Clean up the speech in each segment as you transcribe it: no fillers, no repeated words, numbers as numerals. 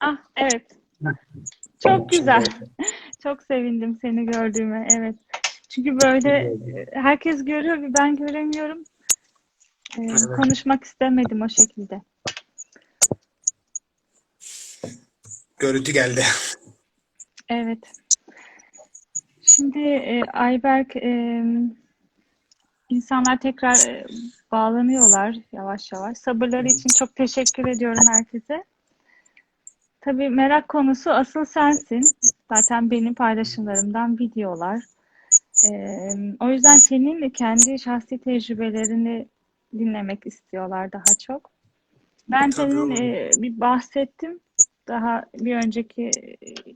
Ah, evet. Heh, Çok tamam, şimdi güzel. oldu. Çok sevindim seni gördüğüme. Evet. Çünkü böyle İyi oldu. herkes görüyor, bir ben göremiyorum. Evet. Konuşmak istemedim o şekilde. Görüntü geldi. Evet. Şimdi Ayberk, insanlar tekrar bağlanıyorlar yavaş yavaş. Sabırları için çok teşekkür ediyorum herkese. Tabii merak konusu asıl sensin. Zaten benim paylaşımlarımdan videolar. O yüzden senin kendi şahsi tecrübelerini dinlemek istiyorlar daha çok. Ben Tabii senin olur. bir bahsettim. Daha bir önceki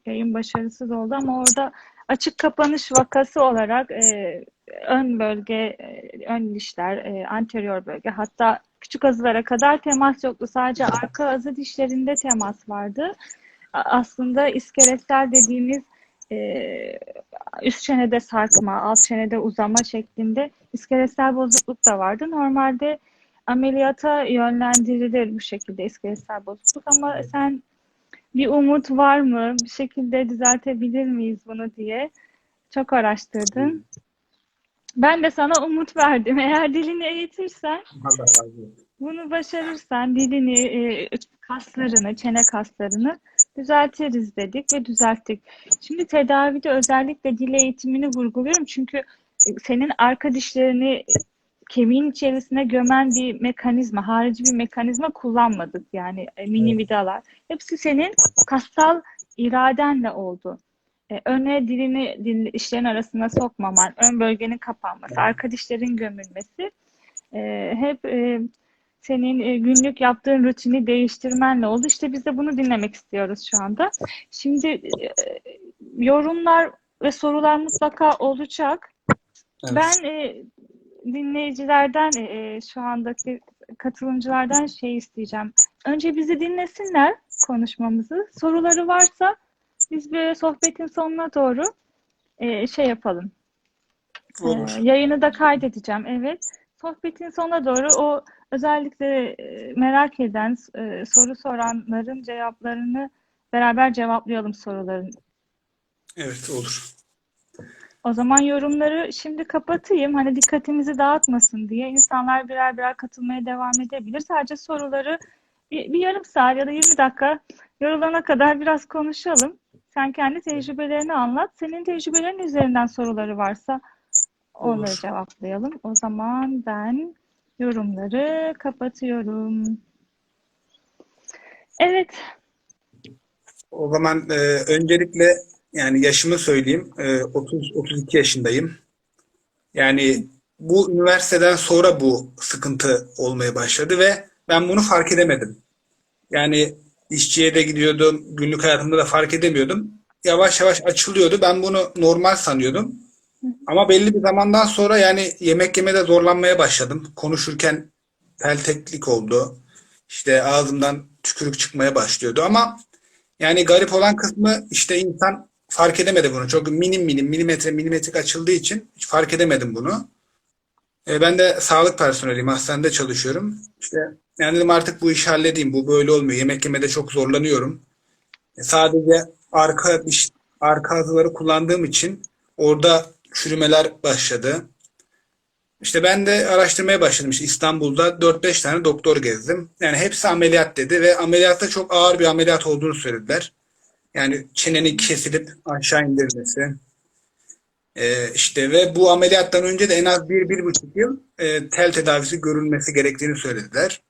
yayın başarısız oldu ama orada açık kapanış vakası olarak ön bölge, ön dişler, anterior bölge, hatta küçük azılara kadar temas yoktu. Sadece arka azı dişlerinde temas vardı. Aslında iskeletsel dediğimiz e, üst çenede sarkma, alt çenede uzama şeklinde iskeletsel bozukluk da vardı. Normalde ameliyata yönlendirilir bu şekilde iskeletsel bozukluk, ama sen bir umut var mı? Bir şekilde düzeltebilir miyiz bunu diye çok araştırdın. Ben de sana umut verdim. Eğer dilini eğitirsen, Allah razı olsun. bunu başarırsan dilini, kaslarını, çene kaslarını düzeltiriz dedik ve düzelttik. Şimdi tedavide özellikle dil eğitimini vurguluyorum çünkü senin arka dişlerini kemiğin içerisine gömen bir mekanizma, harici bir mekanizma kullanmadık. Yani mini Evet. vidalar. Hepsi senin kassal iradenle oldu. Öne dilini dişlerin arasına sokmaman, ön bölgenin kapanması, arka dişlerin gömülmesi hep senin günlük yaptığın rutini değiştirmenle oldu. İşte biz de bunu dinlemek istiyoruz şu anda. Şimdi yorumlar ve sorular mutlaka olacak. Evet. Ben dinleyicilerden, şu andaki katılımcılardan şey isteyeceğim. Önce bizi dinlesinler, konuşmamızı. Soruları varsa biz bir sohbetin sonuna doğru şey yapalım. Olur. Yayını da kaydedeceğim, evet. Sohbetin sonuna doğru o özellikle merak eden, soru soranların cevaplarını beraber cevaplayalım, soruların. Evet, olur. O zaman yorumları şimdi kapatayım. Hani dikkatimizi dağıtmasın diye insanlar birer birer katılmaya devam edebilir. Sadece soruları bir yarım saat ya da 20 dakika yorulana kadar biraz konuşalım. Sen kendi tecrübelerini anlat. Senin tecrübelerin üzerinden soruları varsa onları Olur. cevaplayalım. O zaman ben yorumları kapatıyorum. Evet, O zaman öncelikle yani yaşımı söyleyeyim. 30-32 yaşındayım. Yani bu üniversiteden sonra bu sıkıntı olmaya başladı ve ben bunu fark edemedim. Yani işçiye de gidiyordum, günlük hayatımda da fark edemiyordum. Yavaş yavaş açılıyordu. Ben bunu normal sanıyordum. Ama belli bir zamandan sonra yani yemek yemede zorlanmaya başladım. Konuşurken pelteklik oldu. İşte ağzımdan tükürük çıkmaya başlıyordu ama yani garip olan kısmı işte insan fark edemedi bunu. Çok milimetrik açıldığı için hiç fark edemedim bunu. Ben de sağlık personeliyim. Hastanede çalışıyorum. İşte yani dedim artık bu işi halledeyim. Bu böyle olmuyor. Yemek yemede çok zorlanıyorum. Sadece arka ağızları kullandığım için orada çürümeler başladı. İşte ben de araştırmaya başladım. İşte İstanbul'da 4-5 tane doktor gezdim. Yani hepsi ameliyat dedi ve ameliyatta çok ağır bir ameliyat olduğunu söylediler. Yani çenenin kesilip aşağı indirilmesi. İşte ve bu ameliyattan önce de en az 1-1,5 yıl tel tedavisi görülmesi gerektiğini söylediler.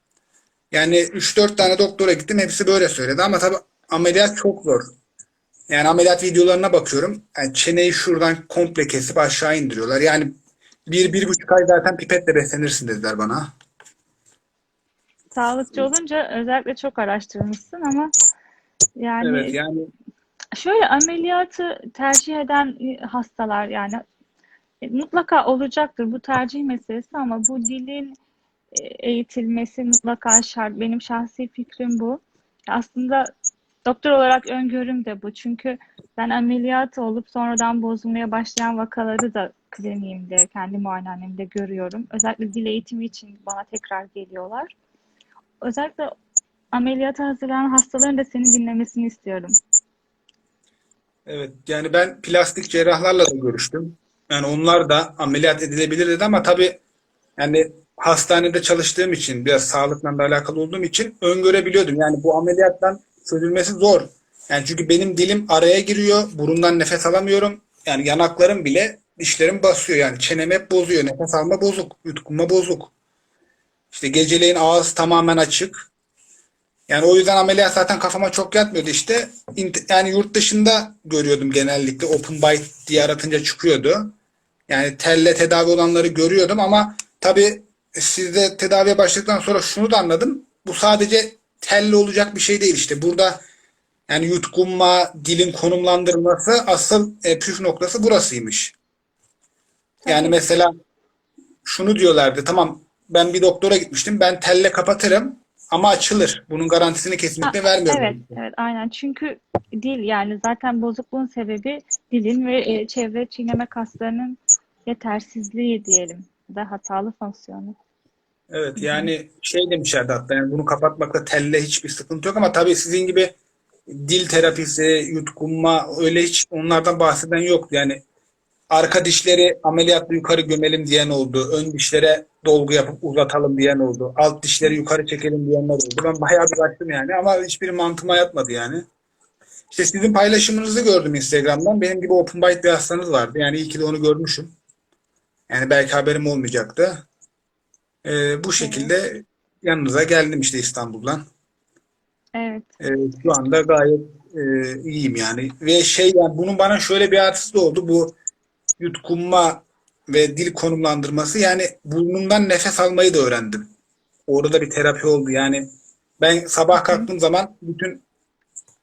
Yani 3-4 tane doktora gittim. Hepsi böyle söyledi ama tabii ameliyat çok zor. Yani ameliyat videolarına bakıyorum. Yani çeneyi şuradan komple kesip aşağı indiriyorlar. Yani 1-1,5 ay zaten pipetle beslenirsin dediler bana. sağlıkçı olunca özellikle çok araştırmışsın ama Evet yani yani şöyle ameliyatı tercih eden hastalar, yani mutlaka olacaktır, bu tercih meselesi, ama bu dilin eğitilmesi mutlaka şart. Benim şahsi fikrim bu. Aslında doktor olarak öngörüm de bu. Çünkü ben ameliyat olup sonradan bozulmaya başlayan vakaları da kliniğimde, kendi muayenehanemde görüyorum. Özellikle dil eğitimi için bana tekrar geliyorlar. Özellikle ameliyata hazırlanan hastaların da seni dinlemesini istiyorum. Evet, yani ben plastik cerrahlarla da görüştüm. Yani onlar da ameliyat edilebilir dedi ama tabii yani hastanede çalıştığım için biraz sağlıkla da alakalı olduğum için öngörebiliyordum. Yani bu ameliyattan çözülmesi zor. Yani çünkü benim dilim araya giriyor, burundan nefes alamıyorum. Yani yanaklarım bile dişlerim basıyor. Yani çenem hep bozuyor, nefes alma bozuk, yutkunma bozuk. İşte geceleyin ağız tamamen açık. Yani o yüzden ameliyat zaten kafama çok yatmıyordu işte. Yani yurt dışında görüyordum genellikle. Open bite diye aratınca çıkıyordu. Yani telle tedavi olanları görüyordum ama tabii sizde tedaviye başladıktan sonra şunu da anladım. Bu sadece telle olacak bir şey değil işte. Burada yani yutkunma, dilin konumlandırılması asıl püf noktası burasıymış. Yani Tabii. mesela şunu diyorlardı. Tamam, ben bir doktora gitmiştim. Ben telle kapatırım ama açılır. Bunun garantisini Ha, kesinlikle vermiyorum evet, dedi. evet, aynen. Çünkü dil, yani zaten bozukluğun sebebi dilin ve çevre çiğneme kaslarının yetersizliği diyelim. Ya da hatalı fonksiyonu. Evet, Hı hı. yani şey demişlerdi hatta, yani bunu kapatmakta telle hiçbir sıkıntı yok ama tabii sizin gibi dil terapisi, yutkunma öyle hiç onlardan bahseden yoktu. Yani arka dişleri ameliyatla yukarı gömelim diyen oldu. Ön dişlere dolgu yapıp uzatalım diyen oldu. Alt dişleri yukarı çekelim diyenler oldu. Ben bayağı bir baktım yani ama hiçbiri mantığıma yatmadı yani. İşte sizin paylaşımınızı gördüm Instagram'dan. Benim gibi open bite bir hastanız vardı. Yani iyi ki de onu görmüşüm. Yani belki haberim olmayacaktı. Bu Evet, şekilde yanınıza geldim işte İstanbul'dan. evet. Ee, Şu anda gayet iyiyim yani. Ve şey, yani bunun bana şöyle bir artısı da oldu. Bu yutkunma ve dil konumlandırması, yani burnumdan nefes almayı da öğrendim. Orada bir terapi oldu. Yani ben Hı sabah hı. kalktığım zaman bütün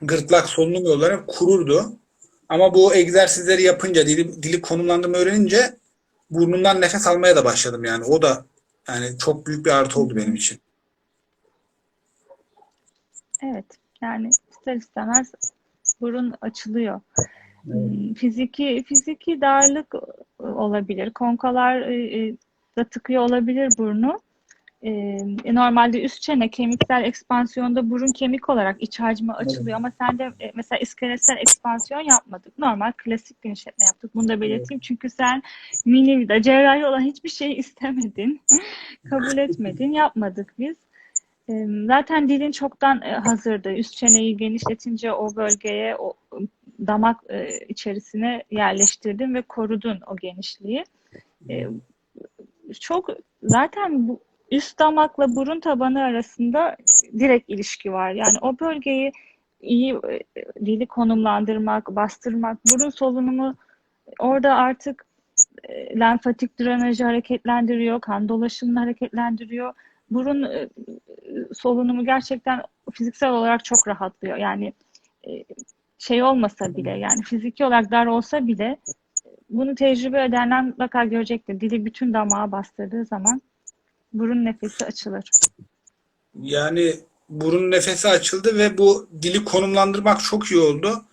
gırtlak solunum yolları kururdu. Ama bu egzersizleri yapınca, dili konumlandırma öğrenince burnumdan nefes almaya da başladım yani. O da yani çok büyük bir artı Hı oldu benim hı. için. Evet, yani ister istemez burun açılıyor. Evet. Fiziki darlık olabilir. Konkalar da tıkıyor olabilir burnu. Normalde üst çene kemiksel ekspansiyonda burun kemik olarak iç hacmi Evet. açılıyor ama sen de mesela iskeletsel ekspansiyon yapmadık. Normal klasik genişletme yaptık. Bunu da Evet. belirteyim. Çünkü sen mini vida cerrahi olan hiçbir şey istemedin. Kabul etmedin. Yapmadık biz. Zaten dilin çoktan hazırdı. Üst çeneyi genişletince o bölgeye, o damak içerisine yerleştirdin ve korudun o genişliği. E, Çok zaten bu üst damakla burun tabanı arasında direkt ilişki var. Yani o bölgeyi iyi dili konumlandırmak, bastırmak, burun solunumu orada artık lenfatik drenajı hareketlendiriyor, kan dolaşımını hareketlendiriyor. Burun solunumu gerçekten fiziksel olarak çok rahatlıyor. Yani e, şey olmasa bile, yani fiziki olarak dar olsa bile bunu tecrübe edenler mutlaka görecektir. Dili bütün damağa bastırdığı zaman burun nefesi açılır. Yani burun nefesi açıldı ve bu dili konumlandırmak çok iyi oldu.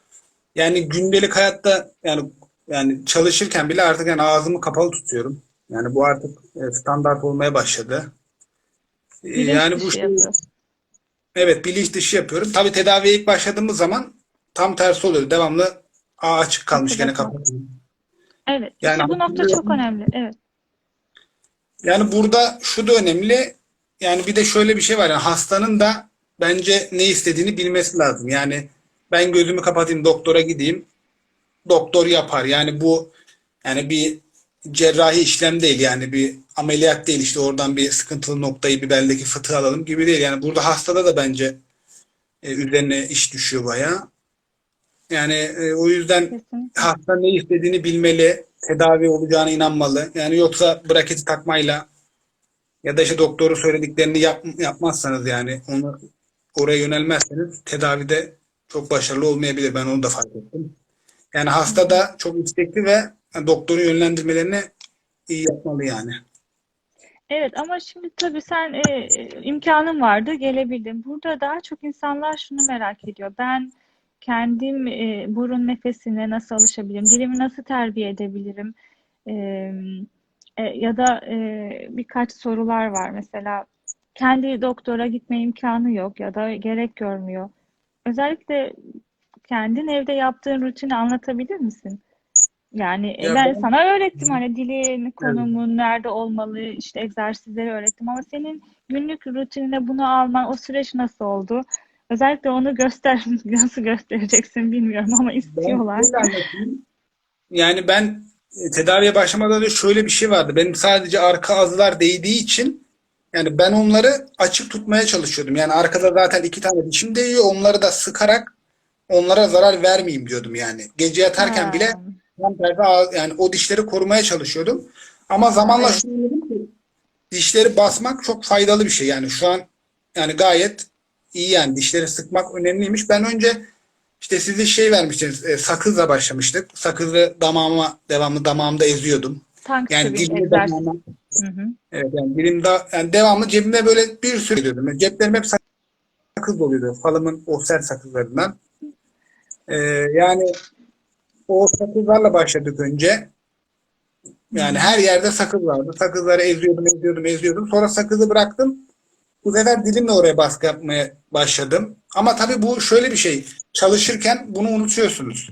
Yani gündelik hayatta, yani çalışırken bile artık yani ağzımı kapalı tutuyorum. Yani bu artık standart olmaya başladı. Bilinç Yani bu dışı şey, yapıyorsun. evet, bilinç dışı yapıyorum. Tabii tedaviye ilk başladığımız zaman tam tersi oluyor. Devamlı açık kalmış, Açıkta gene kal. kapatıyorum. Evet, Yani işte bu nokta çok hatırlıyorum. önemli. Evet. Yani burada şu da önemli. Yani bir de şöyle bir şey var. Yani hastanın da bence ne istediğini bilmesi lazım. Yani ben gözümü kapatayım, doktora gideyim. Doktor yapar. Yani bu, yani bir cerrahi işlem değil. Yani bir ameliyat değil. İşte oradan bir sıkıntılı noktayı, bir beldeki fıtığı alalım gibi değil. Yani burada hastada da bence üzerine iş düşüyor bayağı. Yani o yüzden Kesinlikle. hasta ne istediğini bilmeli, tedavi olacağına inanmalı. Yani yoksa braketi takmayla ya da işte doktorun söylediklerini yapmazsanız, yani onu oraya yönelmezseniz tedavide çok başarılı olmayabilir. Ben onu da fark ettim. Yani Hı hasta hı. da çok istekli ve doktorun yönlendirmelerini iyi yapmalı yani. Evet, ama şimdi tabii sen imkanın vardı, gelebildin. Burada daha çok insanlar şunu merak ediyor. Ben kendim burun nefesine nasıl alışabilirim? Dilimi nasıl terbiye edebilirim? E, Ya da birkaç sorular var. Mesela kendi doktora gitme imkanı yok ya da gerek görmüyor. Özellikle kendin evde yaptığın rutini anlatabilir misin? Yani Ya ben ben sana öğrettim hani dilin, evet. konumun nerede olmalı, işte egzersizleri öğrettim ama senin günlük rutinine bunu alman, o süreç nasıl oldu? Özellikle onu göster, nasıl göstereceksin bilmiyorum ama Ben istiyorlar. şöyle anlatayım. Yani ben tedaviye başlamadan önce şöyle bir şey vardı. Benim sadece arka azılar değdiği için yani ben onları açık tutmaya çalışıyordum. Yani arkada zaten iki tane dişim değiyor. Onları da sıkarak onlara zarar vermeyeyim diyordum yani. Gece yatarken bile Ha, tam tersi yani o dişleri korumaya çalışıyordum. Ama aa, zamanla evet. şunu anladım ki dişleri basmak çok faydalı bir şey. Yani şu an yani gayet iyi yani dişleri sıkmak önemliymiş. Ben önce işte size şey vermiştiniz. Sakızla başlamıştık. Sakızı damağıma devamlı damağımda eziyordum. Tongue Yani chewing dilimi egzersizi. damağıma Hı hı. evet yani dilimde yani devamlı cebimde böyle bir sürü ediyordum. Yani ceplerim hep sakız doluydu. Falımın o sert sakızlarından. Ee, yani o sakızlarla başladık önce. Hı Yani hı. her yerde sakız vardı. Sakızları eziyordum. Sonra sakızı bıraktım. Bu sefer dilimle oraya baskı yapmaya başladım. Ama tabii bu şöyle bir şey. Çalışırken bunu unutuyorsunuz.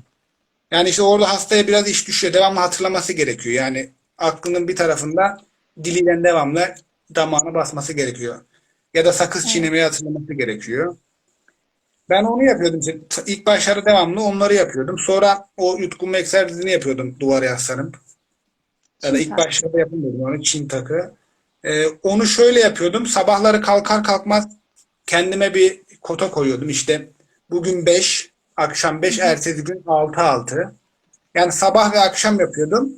Yani işte orada hastaya biraz iş düşüyor. Devamlı hatırlaması gerekiyor. Yani aklının bir tarafında diliyle devamlı damağına basması gerekiyor. Ya da sakız Evet. çiğnemeyi hatırlaması gerekiyor. Ben onu yapıyordum. İşte ilk başlarda devamlı onları yapıyordum. Sonra o yutkunma egzersizini yapıyordum duvara yaslanıp. Ya da Çin ilk tak. başlarda yapamıyordum onu Çin takı. Onu şöyle yapıyordum. Sabahları kalkar kalkmaz kendime bir kota koyuyordum. İşte bugün 5, akşam Hı 5, hı. ertesi gün 6-6. Yani sabah ve akşam yapıyordum.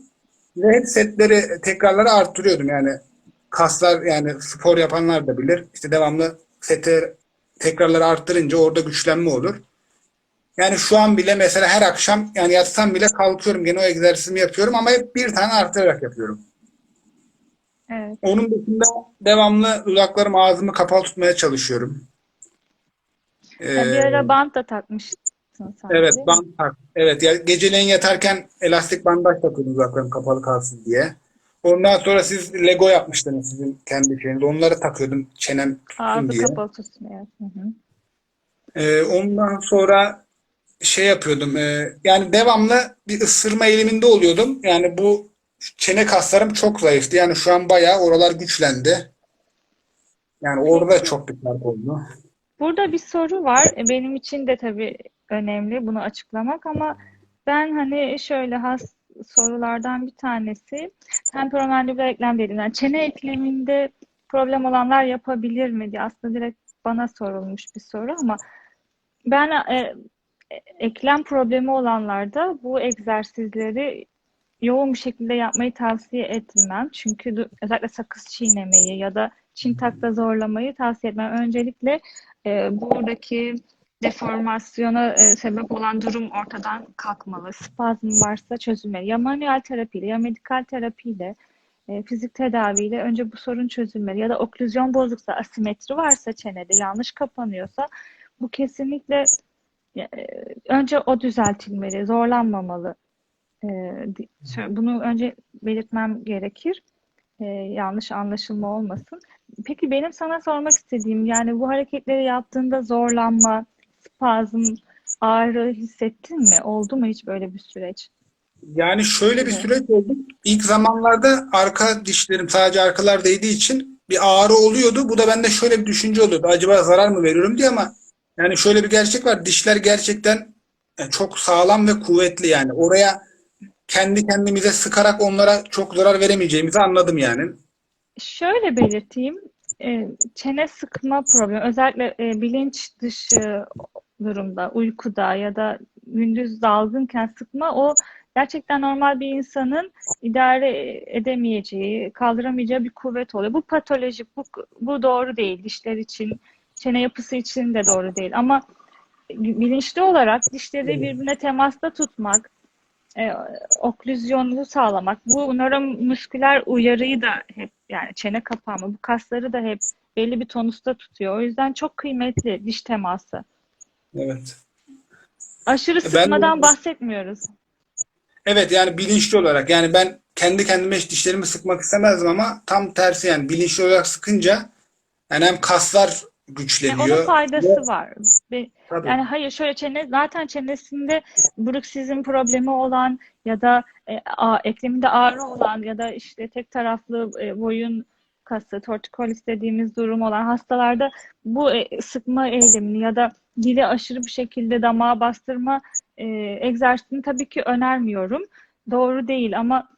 Ve hep setleri, tekrarları arttırıyordum. Yani kaslar yani spor yapanlar da bilir. İşte devamlı seti tekrarları arttırınca orada güçlenme olur. Yani şu an bile mesela her akşam yani yatsam bile kalkıyorum gene o egzersizimi yapıyorum ama hep bir tane arttırarak yapıyorum. Evet. Onun dışında devamlı dudaklarımı ağzımı kapalı tutmaya çalışıyorum. Bir ara Ee, bant da takmışsın sanki evet değil mi? band tak. Evet ya geceleyin yatarken elastik bandaj takıyordum dudaklarım kapalı kalsın diye. Ondan sonra siz Lego yapmıştınız sizin kendi şeyiniz. Onları takıyordum çenem tutsun Ağzı diye. kapalı tutmaya. Hı hı. Ondan sonra şey yapıyordum. Yani devamlı bir ısırma eğiliminde oluyordum. Yani bu çene kaslarım çok zayıftı. Yani şu an bayağı oralar güçlendi. Yani orada Peki, çok bir fark oldu. burada bir soru var. Benim için de tabii önemli bunu açıklamak ama ben hani şöyle sorulardan bir tanesi temporomandibular eklem dedim. Yani çene ekleminde problem olanlar yapabilir mi diye aslında direkt bana sorulmuş bir soru ama ben eklem problemi olanlarda bu egzersizleri yoğun bir şekilde yapmayı tavsiye etmem. Çünkü özellikle sakız çiğnemeyi ya da çin takla zorlamayı tavsiye etmem. Öncelikle buradaki deformasyona sebep olan durum ortadan kalkmalı. Spazm varsa çözülmeli. Ya manuel terapiyle ya medikal terapiyle fizik tedaviyle önce bu sorun çözülmeli. Ya da oklüzyon bozuksa, asimetri varsa çenede yanlış kapanıyorsa bu kesinlikle e, önce o düzeltilmeli, zorlanmamalı. Bunu önce belirtmem gerekir. Yanlış anlaşılma olmasın. Peki benim sana sormak istediğim yani bu hareketleri yaptığında zorlanma, spazm, ağrı hissettin mi? Oldu mu hiç böyle bir süreç? Yani şöyle bir Evet. süreç oldu. İlk zamanlarda arka dişlerim sadece arkalar değdiği için bir ağrı oluyordu. Bu da bende şöyle bir düşünce oluyordu. Acaba zarar mı veriyorum diye ama yani şöyle bir gerçek var. Dişler gerçekten çok sağlam ve kuvvetli yani. Oraya kendi kendimize sıkarak onlara çok zarar veremeyeceğimizi anladım yani. Şöyle belirteyim. Çene sıkma problemi özellikle bilinç dışı durumda, uykuda ya da gündüz dalgınken sıkma o gerçekten normal bir insanın idare edemeyeceği, kaldıramayacağı bir kuvvet oluyor. Bu patolojik, bu doğru değil. Dişler için, çene yapısı için de doğru değil. Ama bilinçli olarak dişleri birbirine temasta tutmak, e, oklüzyonu sağlamak. Bu nöromusküler uyarıyı da hep yani çene kapanma bu kasları da hep belli bir tonusta tutuyor. O yüzden çok kıymetli diş teması. Evet. Aşırı Ben sıkmadan bahsetmiyoruz. evet yani bilinçli olarak yani ben kendi kendime hiç dişlerimi sıkmak istemezdim ama tam tersi yani bilinçli olarak sıkınca Yani hem kaslar Onun güçleniyor ve faydası var. tabii. Yani hayır, şöyle zaten çenesinde bruksizm problemi olan ya da ekleminde ağrı olan ya da işte tek taraflı boyun kası, tortikolis dediğimiz durum olan hastalarda bu sıkma eylemini ya da dili aşırı bir şekilde damağa bastırma egzersizini tabii ki önermiyorum. Doğru değil ama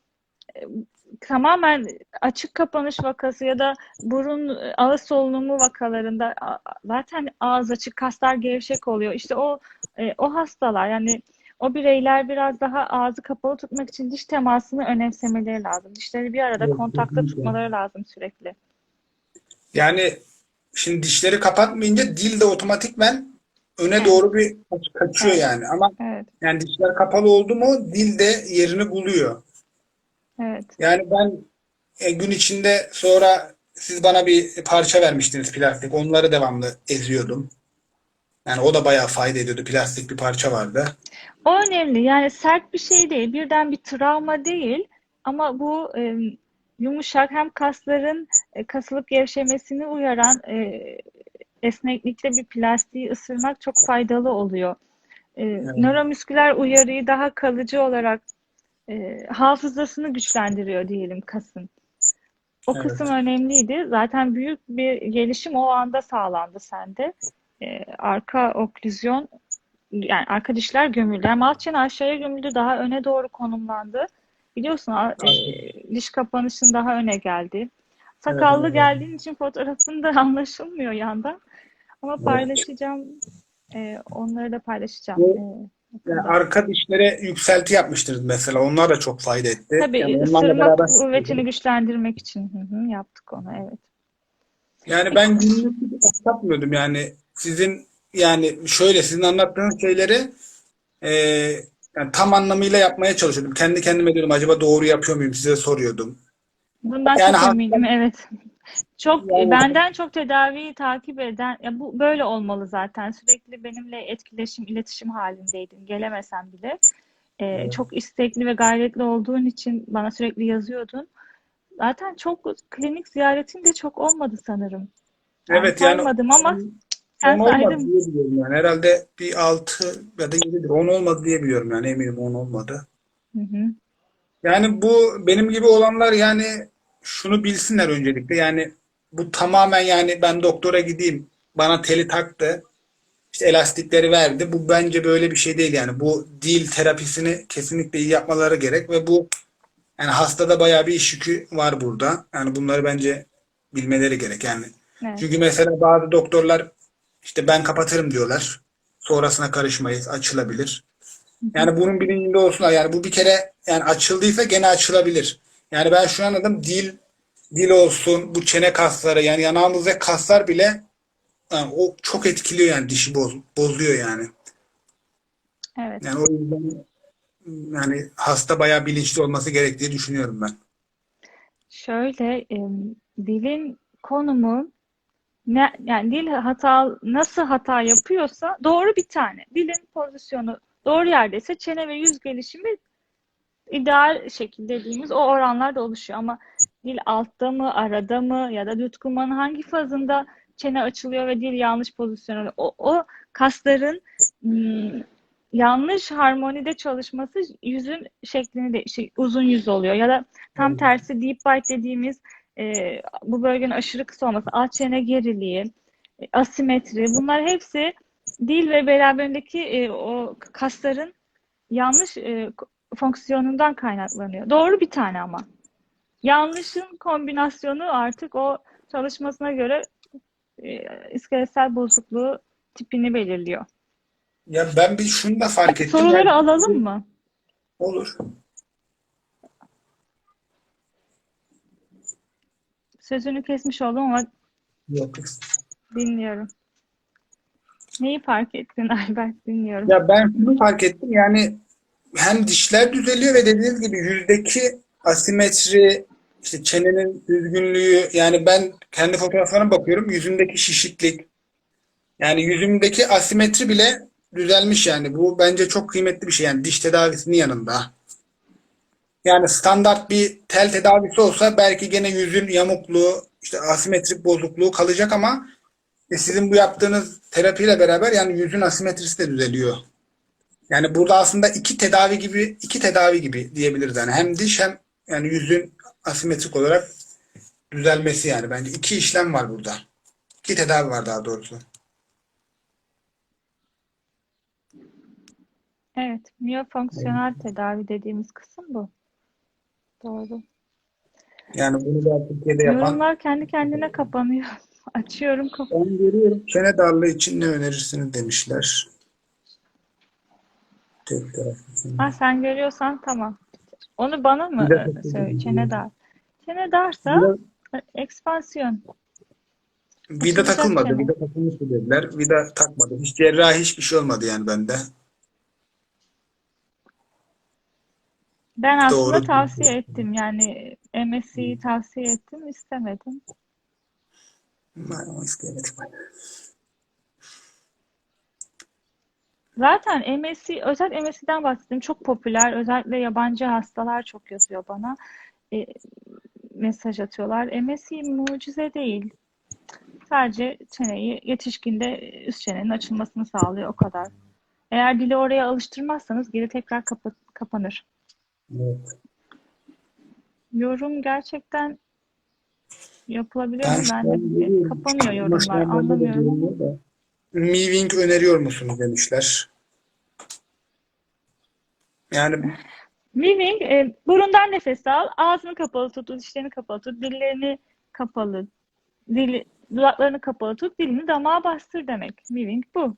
tamamen açık kapanış vakası ya da burun ağız solunumu vakalarında zaten ağız açık, kaslar gevşek oluyor. İşte o hastalar, yani o bireyler biraz daha ağzı kapalı tutmak için diş temasını önemsemeleri lazım. Dişleri bir arada Evet, kontakta kesinlikle. tutmaları lazım sürekli. Yani şimdi dişleri kapatmayınca dil de otomatikmen öne Evet, doğru bir kaçıyor evet, yani. Ama evet, yani dişler kapalı oldu mu dil de yerini buluyor. evet. Yani ben gün içinde sonra siz bana bir parça vermiştiniz plastik. Onları devamlı eziyordum. Yani o da bayağı fayda ediyordu. Plastik bir parça vardı. O önemli. Yani sert bir şey değil. Birden bir travma değil. Ama bu yumuşak, hem kasların kasılıp gevşemesini uyaran esneklikte bir plastiği ısırmak çok faydalı oluyor. Evet, Nöromüsküler uyarıyı daha kalıcı olarak hafızasını güçlendiriyor diyelim kasın. O kısım evet, önemliydi. Zaten büyük bir gelişim o anda sağlandı sende. Arka oklüzyon, yani arka dişler gömüldü. Hem alt çene aşağıya gömüldü, daha öne doğru konumlandı. Biliyorsun diş kapanışın daha öne geldi. evet, Sakallı onu gördüm. geldiğin için fotoğrafında anlaşılmıyor yandan. Ama Evet. paylaşacağım. Onları da paylaşacağım Bu yani yakında. arka dişlere yükselti yapmıştınız mesela. Onlar da çok fayda etti. Yani Tabii onlarla ısırma beraber kuvvetini güçlendirmek için yaptık onu, evet. yani E, ben günlük hiç yapmıyordum yani sizin yani şöyle sizin anlattığınız şeyleri e, yani tam anlamıyla yapmaya çalışıyordum. Kendi kendime diyordum acaba doğru yapıyor muyum size soruyordum. Bundan Yani çok hasta eminim, evet. Çok yani benden çok tedaviyi takip eden, ya bu böyle olmalı zaten. Sürekli benimle etkileşim, iletişim halindeydin. Gelemesen bile. Çok istekli ve gayretli olduğun için bana sürekli yazıyordun. Zaten çok klinik ziyaretin de çok olmadı sanırım. Ben evet yani saymadım ama 10 sen olmadı saydın. diye biliyorum yani. Herhalde bir 6 ya da 7'dir. 10 olmadı diye biliyorum yani eminim 10 olmadı. Hı hı. Yani bu benim gibi olanlar yani şunu bilsinler öncelikle yani bu tamamen yani ben doktora gideyim bana teli taktı işte elastikleri verdi. Bu bence böyle bir şey değil yani. Bu dil terapisini kesinlikle iyi yapmaları gerek ve bu yani hastada bayağı bir iş yükü var burada. Yani bunları bence bilmeleri gerek yani. Çünkü Evet. mesela bazı doktorlar işte ben kapatırım diyorlar. Sonrasına karışmayız, açılabilir. Hı hı. Yani bunun bilincinde olsunlar. Yani bu bir kere yani açıldıysa gene açılabilir. Yani ben şu anladım dil olsun, bu çene kasları yani yanağımızdaki kaslar bile yani o çok etkiliyor yani dişi bozuyor yani. Yani Evet. o yüzden yani hasta bayağı bilinçli olması gerektiği düşünüyorum ben. Şöyle, dilin konumu, yani dil nasıl hata yapıyorsa doğru bir tane. Dilin pozisyonu doğru yerdeyse çene ve yüz gelişimi ideal şekilde dediğimiz o oranlarda oluşuyor. Ama dil altta mı, arada mı ya da yutkunmanın hangi fazında çene açılıyor ve dil yanlış pozisyona alıyor. O kasların hmm, yanlış harmonide çalışması yüzün şeklini uzun yüz oluyor. Ya da tam tersi deep bite dediğimiz bu bölgenin aşırı kısa olması, alt çene geriliği, asimetri, bunlar hepsi dil ve beraberindeki o kasların yanlış fonksiyonundan kaynaklanıyor. Doğru bir tane ama. Yanlışın kombinasyonu artık o çalışmasına göre iskeletsel bozukluğu tipini belirliyor. Ya ben bir şunu da fark Peki ettim. soruları Yani alalım mı? olur. Sözünü kesmiş oldum ama Yok. dinliyorum. Neyi fark ettin Albert? Dinliyorum. Ya ben şunu fark ettim. Yani hem dişler düzeliyor ve dediğiniz gibi yüzdeki asimetri, işte çenenin düzgünlüğü yani ben kendi fotoğraflarıma bakıyorum. Yüzümdeki şişiklik, yani yüzümdeki asimetri bile düzelmiş yani. Bu bence çok kıymetli bir şey yani diş tedavisinin yanında. Yani standart bir tel tedavisi olsa belki gene yüzün yamukluğu işte asimetrik bozukluğu kalacak ama sizin bu yaptığınız terapiyle beraber yani yüzün asimetrisi de düzeliyor. Yani burada aslında iki tedavi gibi diyebiliriz yani. Hem diş hem yani yüzün asimetrik olarak düzelmesi yani. Bence iki işlem var burada. İki tedavi var daha doğrusu. Evet, miyofonksiyonel tedavi dediğimiz kısım bu. Doğru. Yani bunu da Türkiye'de yapan Yorumlar kendi kendine kapanıyor. Açıyorum. ben görüyorum. Çene darlığı için ne önerirsiniz demişler. Tek taraflı. Ha, sen görüyorsan tamam. Onu bana mı Vida söyle? takıldı. Çene dar. Çene darsa Vida, ekspansiyon. vida Açılacak takılmadı. çene. Vida takılmıştı dediler. Vida takmadı. Hiç cerrahi hiçbir şey olmadı yani bende. Ben aslında Doğru. tavsiye ettim. Yani MSC'yi tavsiye ettim. İstemedim. Ama istemedik. Zaten MSC, özel MSC'den bahsettim. Çok popüler. Özellikle yabancı hastalar çok yazıyor bana. E, mesaj atıyorlar. MSC mucize değil. Sadece çeneyi yetişkinde üst çenenin açılmasını sağlıyor o kadar. Eğer dili oraya alıştırmazsanız geri tekrar kapanır. Evet. Yorum gerçekten yapılabiliyor Ben mu? şu Ben de an görüyorum. kapanıyor Ama şu yorumlar. an bende de Anlamıyorum ama. görünüyor da. Mewing öneriyor musunuz demişler. Yani Weaving, burundan nefes al, ağzını kapalı tut, dişlerini kapalı tut, dillerini kapalı, dudaklarını kapalı tut, dilini damağa bastır demek. Weaving bu.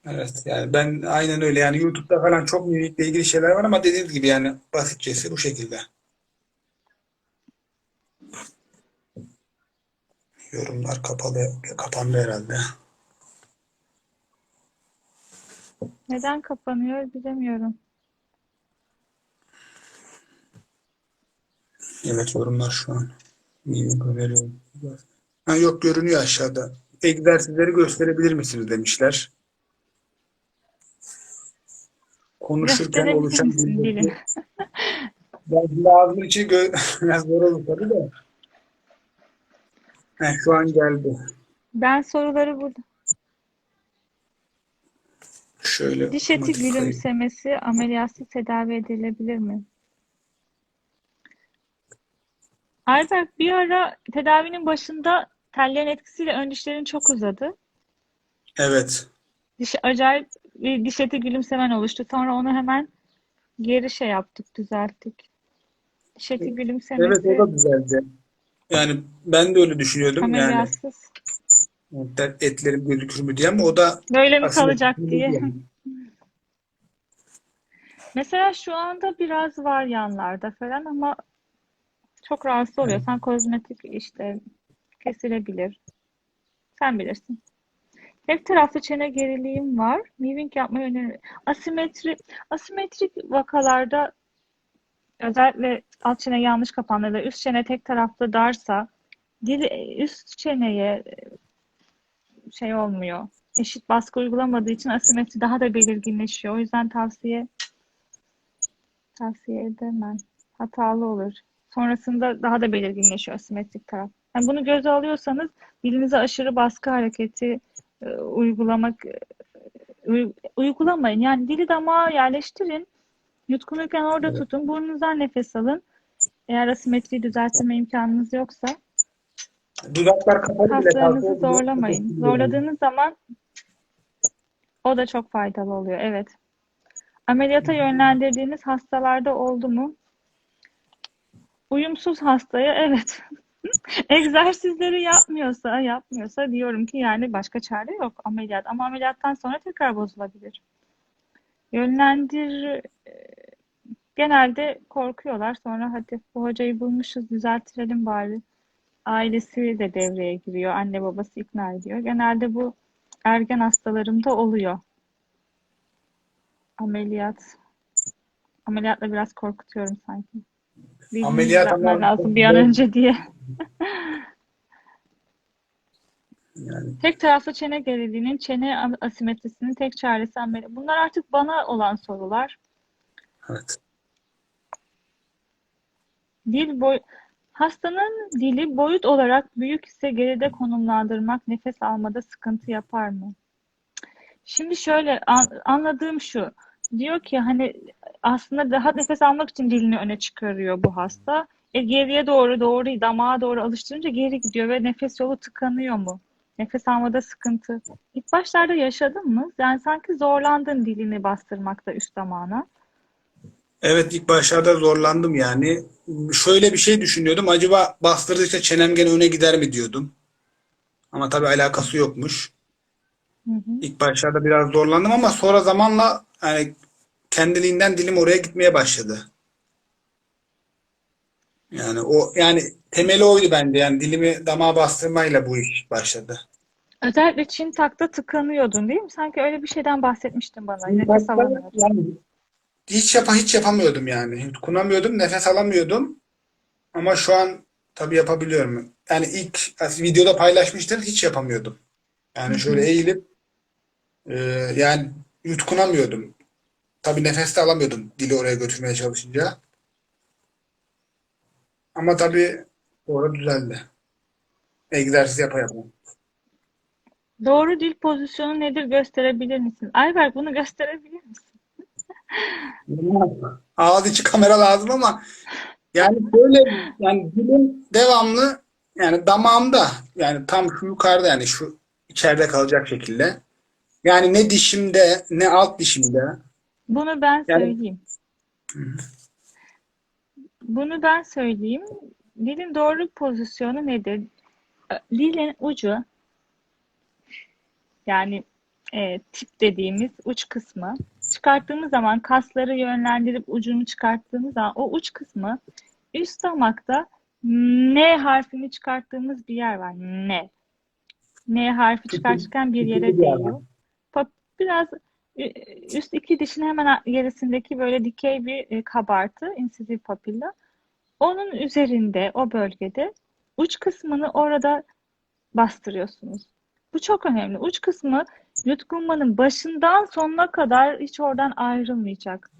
evet yani ben aynen öyle yani YouTube'da falan çok mimikle ilgili şeyler var ama dediğiniz gibi yani basitçesi bu şekilde. Yorumlar kapandı herhalde. Neden kapanıyor bilemiyorum. Evet yorumlar şu an. Mimik öneriyorum. Ha, yok görünüyor aşağıda. Egzersizleri gösterebilir misiniz demişler. Konuşurken Gösterebilir oluşan misin dilin? gülmesi. Ben şimdi ağzımın içi biraz zor olur tabii de. Şu an geldi. Ben soruları burada. Şöyle Diş eti otomatik kayıt. gülümsemesi ameliyatsız tedavi edilebilir mi? Ayberk, bir ara tedavinin başında tellerin etkisiyle ön dişlerin çok uzadı. Evet. Acayip bir diş eti gülümsemen oluştu. Sonra onu hemen geri şey yaptık, düzelttik. Diş eti Evet o gülümsemesi da düzeldi. Yani ben de öyle düşünüyordum yani ameliyatsız. etlerim gözükür mü diye ama o da Böyle mi aslında kalacak diye. Mesela şu anda biraz var yanlarda falan ama çok rahatsız yani, oluyorsan kozmetik işte kesilebilir. Sen bilirsin. Tek taraflı çene geriliğim var. Mewing yapmayı öneririm. Asimetrik vakalarda özellikle alt çene yanlış kapanırsa, üst çene tek taraflı darsa, üst çeneye şey olmuyor. Eşit baskı uygulamadığı için asimetri daha da belirginleşiyor. O yüzden tavsiye edemem. Hatalı olur. Sonrasında daha da belirginleşiyor asimetrik taraf. Yani bunu göze alıyorsanız dilinize aşırı baskı hareketi uygulamak uygulamayın. Yani dili damağa yerleştirin. Yutkunurken orada evet. tutun. Burnunuzdan nefes alın. Eğer asimetriyi düzeltme imkanınız yoksa Dudaklar kapalı bile kalsa kaslarınızı o bile zorlamayın. etkili yani. Zorladığınız zaman o da çok faydalı oluyor. Evet. Ameliyata yönlendirdiğiniz hastalarda oldu mu? Uyumsuz hastaya evet. Egzersizleri yapmıyorsa diyorum ki yani başka çare yok ameliyat. Ama ameliyattan sonra tekrar bozulabilir. Yönlendir genelde korkuyorlar. Sonra hadi bu hocayı bulmuşuz düzeltirelim bari. Ailesi de devreye giriyor. Anne babası ikna ediyor. Genelde bu ergen hastalarımda oluyor. Ameliyat. Ameliyatla biraz korkutuyorum sanki. Dilini Ameliyat düzeltmen ama lazım bir an zor önce diye. yani. Tek taraflı çene geriliğinin, çene asimetrisinin tek çaresi ameliyat. Bunlar artık bana olan sorular. Evet. Dil boy Hastanın dili boyut olarak büyük ise geride konumlandırmak nefes almada sıkıntı yapar mı? Şimdi şöyle anladığım şu. Diyor ki hani aslında daha nefes almak için dilini öne çıkarıyor bu hasta. Geriye doğru damağa doğru alıştırınca geri gidiyor ve nefes yolu tıkanıyor mu? Nefes almada sıkıntı. İlk başlarda yaşadın mı? Yani sanki zorlandın dilini bastırmakta üst damağına. Evet, ilk başlarda zorlandım yani. Şöyle bir şey düşünüyordum. Acaba bastırdıkça çenem gene öne gider mi diyordum. Ama tabii alakası yokmuş. Hı hı. İlk başlarda biraz zorlandım ama sonra zamanla yani kendiliğinden dilim oraya gitmeye başladı. Yani o yani temeli oydu bende. Yani dilimi damağa bastırmayla bu iş başladı. Özellikle Çin takta tıkanıyordun değil mi? Sanki öyle bir şeyden bahsetmiştin bana. Şimdi Nefes hatta alamıyordun. yani hiç yapamıyordum yani. Hiç kunamıyordum, nefes alamıyordum. Ama şu an tabii yapabiliyorum. Yani ilk videoda paylaşmıştım, hiç yapamıyordum. Hı Yani şöyle hı. eğilip e, yani yutkunamıyordum. Tabii nefes de alamıyordum dili oraya götürmeye çalışınca. Ama tabii sonra düzeldi. Egzersiz yapa yapa. Doğru dil pozisyonu nedir gösterebilir misin? Ayberk bunu gösterebilir misin? Ağız içi kamera lazım ama yani böyle yani dilim devamlı yani damağımda yani tam şu yukarıda yani şu içeride kalacak şekilde. Yani ne dişimde ne alt dişimde. Bunu ben Yani söyleyeyim. Bunu ben söyleyeyim. Dilin doğru pozisyonu nedir? Dilin ucu yani tip dediğimiz uç kısmı çıkarttığımız zaman kasları yönlendirip ucunu çıkarttığımız zaman o uç kısmı üst damakta N harfini çıkarttığımız bir yer var. N. N harfi çıkartırken bir küçük yere bir değiyor. alan. Biraz üst iki dişin hemen gerisindeki böyle dikey bir kabartı, incisif papilla. Onun üzerinde, o bölgede uç kısmını orada bastırıyorsunuz. Bu çok önemli. Uç kısmı yutkunmanın başından sonuna kadar hiç oradan ayrılmayacak.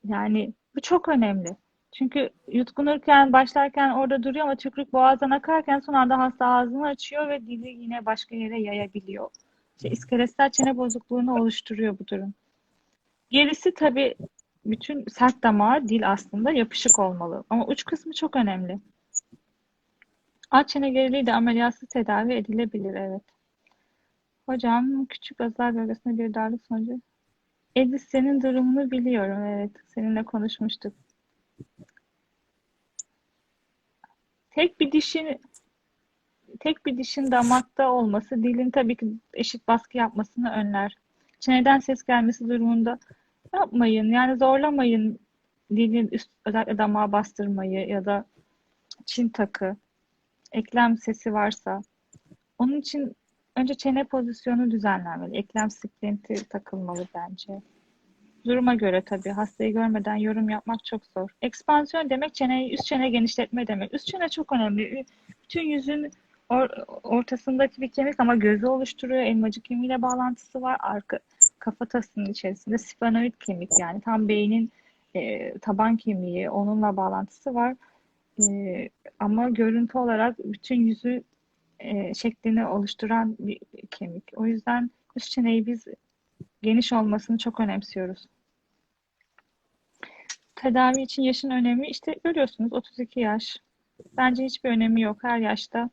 Yani bu çok önemli. Çünkü yutkunurken, başlarken orada duruyor ama tükürük boğazdan akarken son anda hasta ağzını açıyor ve dili yine başka yere yayabiliyor. İşte iskeletsel çene bozukluğunu oluşturuyor bu durum. Gerisi tabii bütün sert damağa dil aslında yapışık olmalı. Ama uç kısmı çok önemli. Alt çene geriliği de ameliyatsız tedavi edilebilir, evet. Hocam küçük azar bölgesinde bir darlık sonucu. Edis senin durumunu biliyorum, evet. Seninle konuşmuştuk. Tek bir dişin tek bir dişin damakta olması dilin tabii ki eşit baskı yapmasını önler. Çeneden ses gelmesi durumunda yapmayın. Yani zorlamayın dilin özellikle damağa bastırmayı ya da çin takı, eklem sesi varsa. Onun için önce çene pozisyonu düzenlenmeli. Eklem splinti takılmalı bence. Duruma göre tabii. Hastayı görmeden yorum yapmak çok zor. Ekspansiyon demek çeneyi, üst çene genişletme demek. Üst çene çok önemli. Bütün yüzün ortasındaki bir kemik ama gözü oluşturuyor. Elmacık kemiğiyle bağlantısı var. Arka kafatasının içerisinde sphenoid kemik yani tam beynin taban kemiği onunla bağlantısı var. E, Ama görüntü olarak bütün yüzü şeklini oluşturan bir kemik. O yüzden üst çeneyi biz geniş olmasını çok önemsiyoruz. Tedavi için yaşın önemi işte görüyorsunuz 32 yaş. Bence hiçbir önemi yok her yaşta.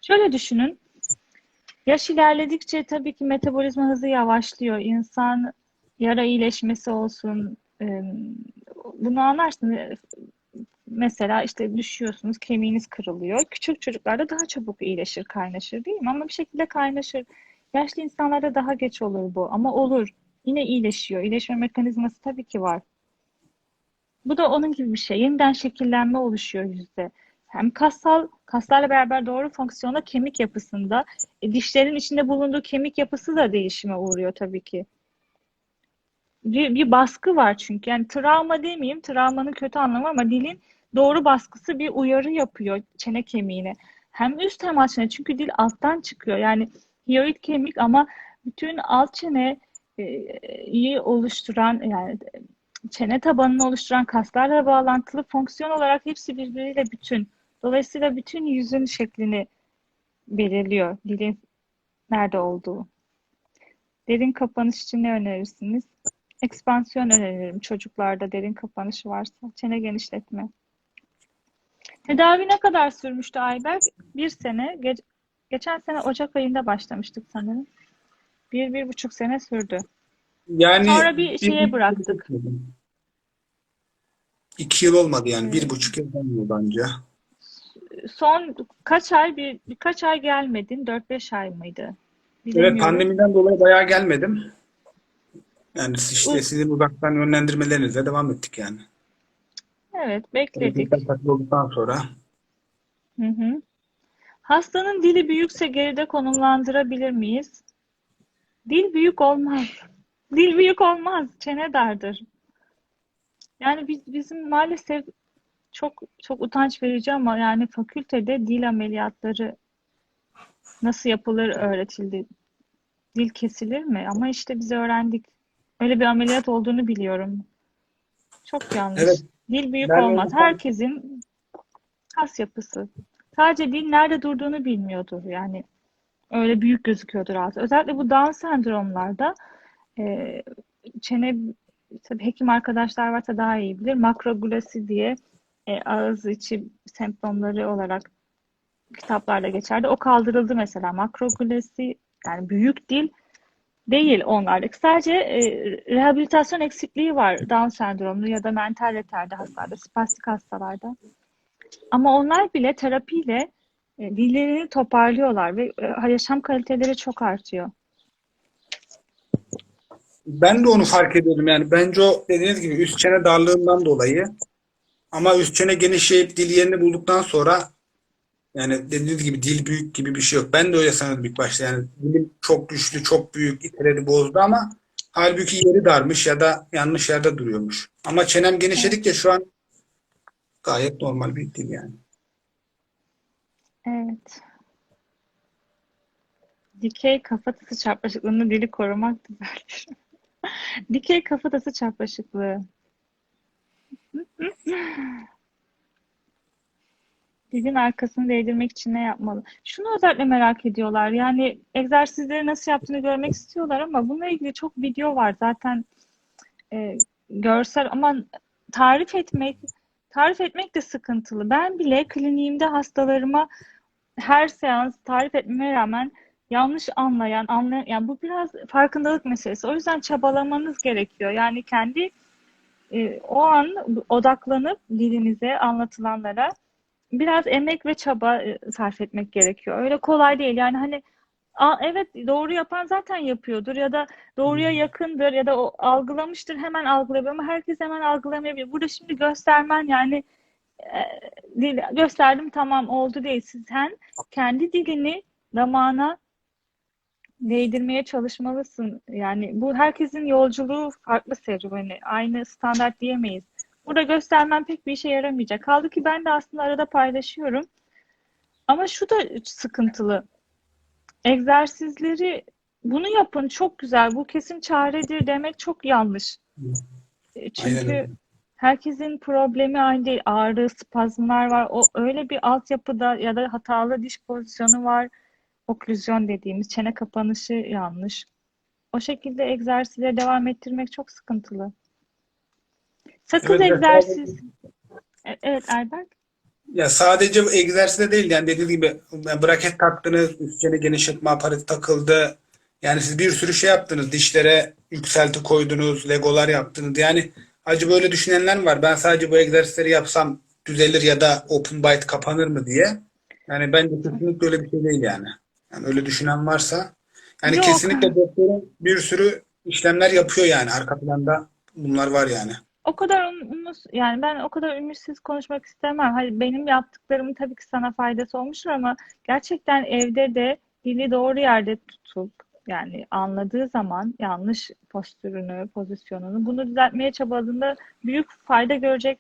Şöyle düşünün. Yaş ilerledikçe tabii ki metabolizma hızı yavaşlıyor. İnsan yara iyileşmesi olsun. Bunu anlarsınız. Mesela işte düşüyorsunuz, kemiğiniz kırılıyor. Küçük çocuklarda daha çabuk iyileşir, kaynaşır değil mi? Ama bir şekilde kaynaşır. Yaşlı insanlarda daha geç olur bu ama olur. Yine iyileşiyor. İyileşme mekanizması tabii ki var. Bu da onun gibi bir şey. Yeniden şekillenme oluşuyor yüzde. Hem kaslarla beraber doğru fonksiyonda kemik yapısında, dişlerin içinde bulunduğu kemik yapısı da değişime uğruyor tabii ki. Bir baskı var çünkü. Yani travma demeyeyim, travmanın kötü anlamı ama dilin doğru baskısı bir uyarı yapıyor çene kemiğine. Hem üst hem alt çene. Çünkü dil alttan çıkıyor. Yani hyoid kemik ama bütün alt çene iyi oluşturan yani çene tabanını oluşturan kaslarla bağlantılı, fonksiyon olarak hepsi birbiriyle bütün. Dolayısıyla bütün yüzün şeklini belirliyor dilin nerede olduğu. Derin kapanış için ne önerirsiniz? Ekspansiyon öneririm çocuklarda derin kapanış varsa. Çene genişletme. Tedavi ne kadar sürmüştü Ayberk? Bir sene. Geçen sene Ocak ayında başlamıştık sanırım. Bir buçuk sene sürdü. Yani Sonra bir bir şeye bıraktık. 2 yıl olmadı yani. Ee, 1,5 yıl olmadı bence. Son kaç ay birkaç ay gelmedin. 4-5 ay mıydı? Evet, Bilemiyorum. pandemiden dolayı bayağı gelmedim. Yani işte U- sizin uzaktan yönlendirmelerinizle devam ettik yani. Evet, Tekrar bekledik. takıl olduktan sonra. Hı hı. Hastanın dili büyükse geride konumlandırabilir miyiz? Dil büyük olmaz. Dil büyük olmaz. Çene dardır. Yani bizim maalesef çok çok utanç verici ama yani fakültede dil ameliyatları nasıl yapılır öğretildi. Dil kesilir mi? Ama işte biz öğrendik. Öyle bir ameliyat olduğunu biliyorum. Çok Evet, yanlış. Dil büyük ben olmaz. onu Herkesin kas yapısı. Sadece dil nerede durduğunu bilmiyordur. Yani öyle büyük gözüküyordur altı. Özellikle bu Down sendromlarda e, çene tabii hekim arkadaşlar varsa daha iyi bilir. Makroglasi diye ağız içi semptomları olarak kitaplarda geçerdi. O kaldırıldı mesela. Makroglasi yani büyük dil değil onlardaki. Sadece rehabilitasyon eksikliği var Down sendromlu ya da mental retardı hastalarda, spastik hastalarda. Ama onlar bile terapiyle dillerini toparlıyorlar ve yaşam kaliteleri çok artıyor. ben de onu fark ediyordum yani. Bence o dediğiniz gibi üst çene darlığından dolayı, ama üst çene genişleyip dil yerini bulduktan sonra yani dediğiniz gibi dil büyük gibi bir şey yok. Ben de öyle sanıyordum ilk başta. Yani dilim çok güçlü, çok büyük, iteledi, bozdu ama halbuki yeri darmış ya da yanlış yerde duruyormuş. Ama çenem Evet. genişledikçe şu an gayet normal bir dil yani. Evet. Dikey kafatası çapraşıklığını dili korumak düzeltir. Dikey kafatası çapraşıklığı. Dilin arkasını değdirmek için ne yapmalı? Şunu özellikle merak ediyorlar. Yani egzersizleri nasıl yaptığını görmek istiyorlar ama bununla ilgili çok video var. Zaten görsel ama tarif etmek tarif etmek de sıkıntılı. Ben bile kliniğimde hastalarıma her seans tarif etmeme rağmen yanlış anlayan, yani bu biraz farkındalık meselesi. O yüzden çabalamanız gerekiyor. Yani kendi o an odaklanıp dilinize, anlatılanlara biraz emek ve çaba sarf etmek gerekiyor. Öyle kolay değil. Yani hani evet doğru yapan zaten yapıyordur ya da doğruya yakındır ya da o algılamıştır hemen algılayabilir ama herkes hemen algılamayabilir. Burada şimdi göstermen yani gösterdim tamam oldu değil. Sen kendi dilini damağına değdirmeye çalışmalısın. Yani bu herkesin yolculuğu farklı serüveni. Aynı standart diyemeyiz. Burada göstermen pek bir işe yaramayacak. Kaldı ki ben de aslında arada paylaşıyorum. Ama şu da sıkıntılı. Egzersizleri bunu yapın çok güzel. Bu kesin çaredir demek çok yanlış. Aynen öyle. Çünkü herkesin problemi aynı değil. Ağrı, spazmlar var. O öyle bir altyapıda ya da hatalı diş pozisyonu var. Oklüzyon dediğimiz çene kapanışı yanlış. O şekilde egzersizlere devam ettirmek çok sıkıntılı. Sakız Evet, ve egzersiz. Evet Albert. ya sadece bu egzersizde değil yani dediğim gibi braket taktınız, üst çene genişletme aparatı takıldı. Yani siz bir sürü şey yaptınız. Dişlere yükselti koydunuz, legolar yaptınız. Yani acaba böyle düşünenler var. Ben sadece bu egzersizleri yapsam düzelir ya da open bite kapanır mı diye. Yani bence kesinlikle öyle bir şey değil yani. Yani öyle düşünen varsa yani Yok. kesinlikle doktorun bir sürü işlemler yapıyor yani. Arka planda bunlar var yani. O kadar yani ben o kadar ümitsiz konuşmak istemem. Hani benim yaptıklarımın tabii ki sana faydası olmuştur ama gerçekten evde de dili doğru yerde tutup yani anladığı zaman yanlış postürünü, pozisyonunu bunu düzeltmeye çabaladığında büyük fayda görecek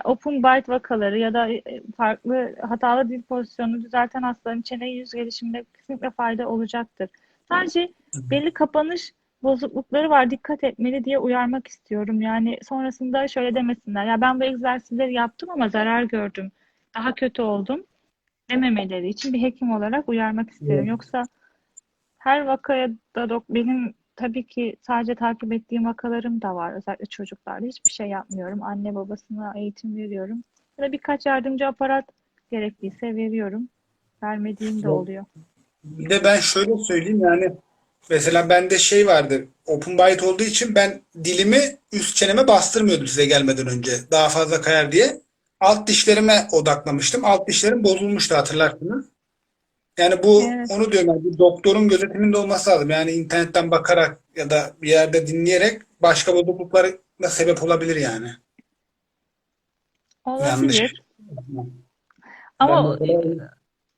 open bite vakaları ya da farklı hatalı dil pozisyonunu düzelten hastaların çene yüz gelişiminde kesinlikle fayda olacaktır. Sadece belli kapanış bozuklukları var, dikkat etmeli diye uyarmak istiyorum. Yani sonrasında şöyle demesinler. Ya ben bu egzersizleri yaptım ama zarar gördüm. Daha kötü oldum dememeleri için bir hekim olarak uyarmak isterim. Evet. Yoksa her vakaya da benim tabii ki sadece takip ettiğim vakalarım da var. Özellikle çocuklarda hiçbir şey yapmıyorum. Anne babasına eğitim veriyorum. Ya da birkaç yardımcı aparat gerekliyse veriyorum. Vermediğim de oluyor. Bir de ben şöyle söyleyeyim yani mesela bende şey vardı. Open bite olduğu için ben dilimi üst çeneme bastırmıyordum size gelmeden önce. Daha fazla kayar diye. Alt dişlerime odaklamıştım. Alt dişlerim bozulmuştu hatırlarsınız. Yani bu Evet. onu diyorum yani bir doktorun gözetiminde olması lazım. Yani internetten bakarak ya da bir yerde dinleyerek başka bozukluklara da sebep olabilir yani. Yanlış. Olabilir. Ben Ama mesela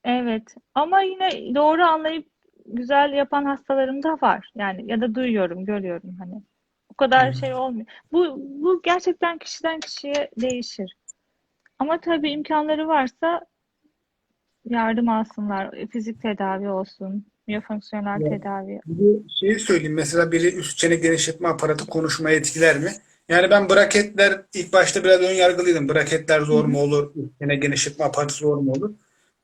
evet. Ama yine doğru anlayıp güzel yapan hastalarım da var. Yani ya da duyuyorum, görüyorum hani. O kadar şey olmuyor. Bu gerçekten kişiden kişiye değişir. Ama tabii imkanları varsa yardım alsınlar. Fizik tedavi olsun, miyofonksiyonel ya, tedavi. bir şey söyleyeyim. Mesela biri üst çene genişletme aparatı konuşmayı etkiler mi? Yani ben braketler ilk başta biraz ön yargılıydım. Braketler Hı zor mu hı. olur? Üst çene genişletme aparatı zor mu olur?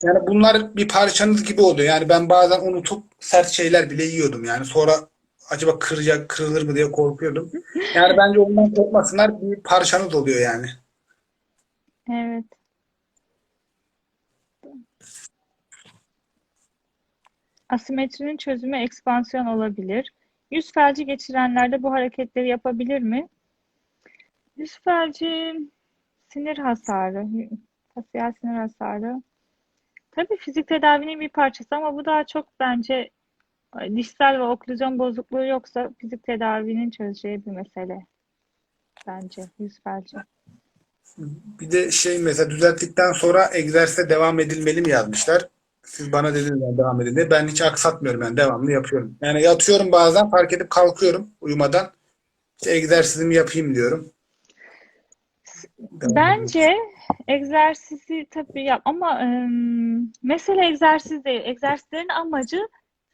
Yani bunlar bir parçanız gibi oluyor. Yani ben bazen unutup sert şeyler bile yiyordum. Yani sonra acaba kıracak, kırılır mı diye korkuyordum. Yani bence ondan korkmasınlar bir parçanız oluyor yani. Evet. Asimetrinin çözümü ekspansiyon olabilir. Yüz felci geçirenlerde bu hareketleri yapabilir mi? Yüz felci, sinir hasarı, fasyal sinir hasarı. Tabii fizik tedavinin bir parçası ama bu daha çok bence dişsel ve oklüzyon bozukluğu yoksa fizik tedavinin çözeceği bir mesele bence yüz felci. Bir de şey mesela düzelttikten sonra egzersize devam edilmeli mi yazmışlar. Siz bana dediniz yani devam edin diye. Ben hiç aksatmıyorum yani devamlı yapıyorum. Yani yatıyorum bazen fark edip kalkıyorum uyumadan. İşte egzersizimi yapayım diyorum. Devam ediyoruz. Bence egzersizi tabii yap ama mesele egzersiz değil. Egzersizlerin amacı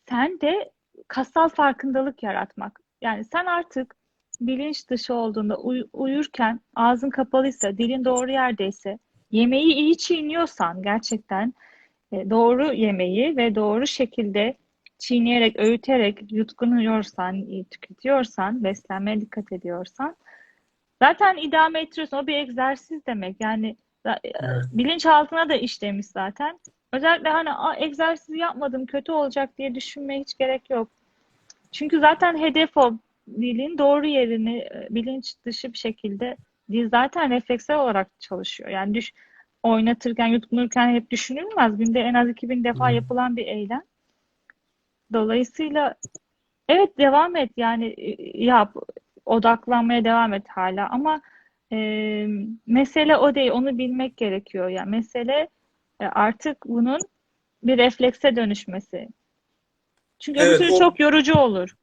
sende kassal farkındalık yaratmak. Yani sen artık bilinç dışı olduğunda uyurken ağzın kapalıysa, dilin doğru yerdeyse, yemeği iyi çiğniyorsan gerçekten doğru yemeği ve doğru şekilde çiğneyerek, öğüterek yutkunuyorsan, iyi tüketiyorsan, beslenmeye dikkat ediyorsan zaten idame ettiriyorsun. O bir egzersiz demek. Yani Evet. bilinçaltına da işlemiş zaten. Özellikle hani egzersiz yapmadım kötü olacak diye düşünmeye hiç gerek yok. Çünkü zaten hedef o. Dilin doğru yerini bilinç dışı bir şekilde dil zaten refleksel olarak çalışıyor. Yani oynatırken, yutkunurken hep düşünülmez. Günde en az 2000 defa yapılan bir eylem. Dolayısıyla evet devam et yani yap odaklanmaya devam et hala ama e, mesele o değil onu bilmek gerekiyor yani mesele artık bunun bir reflekse dönüşmesi. Çünkü öbür Evet türlü o çok yorucu olur.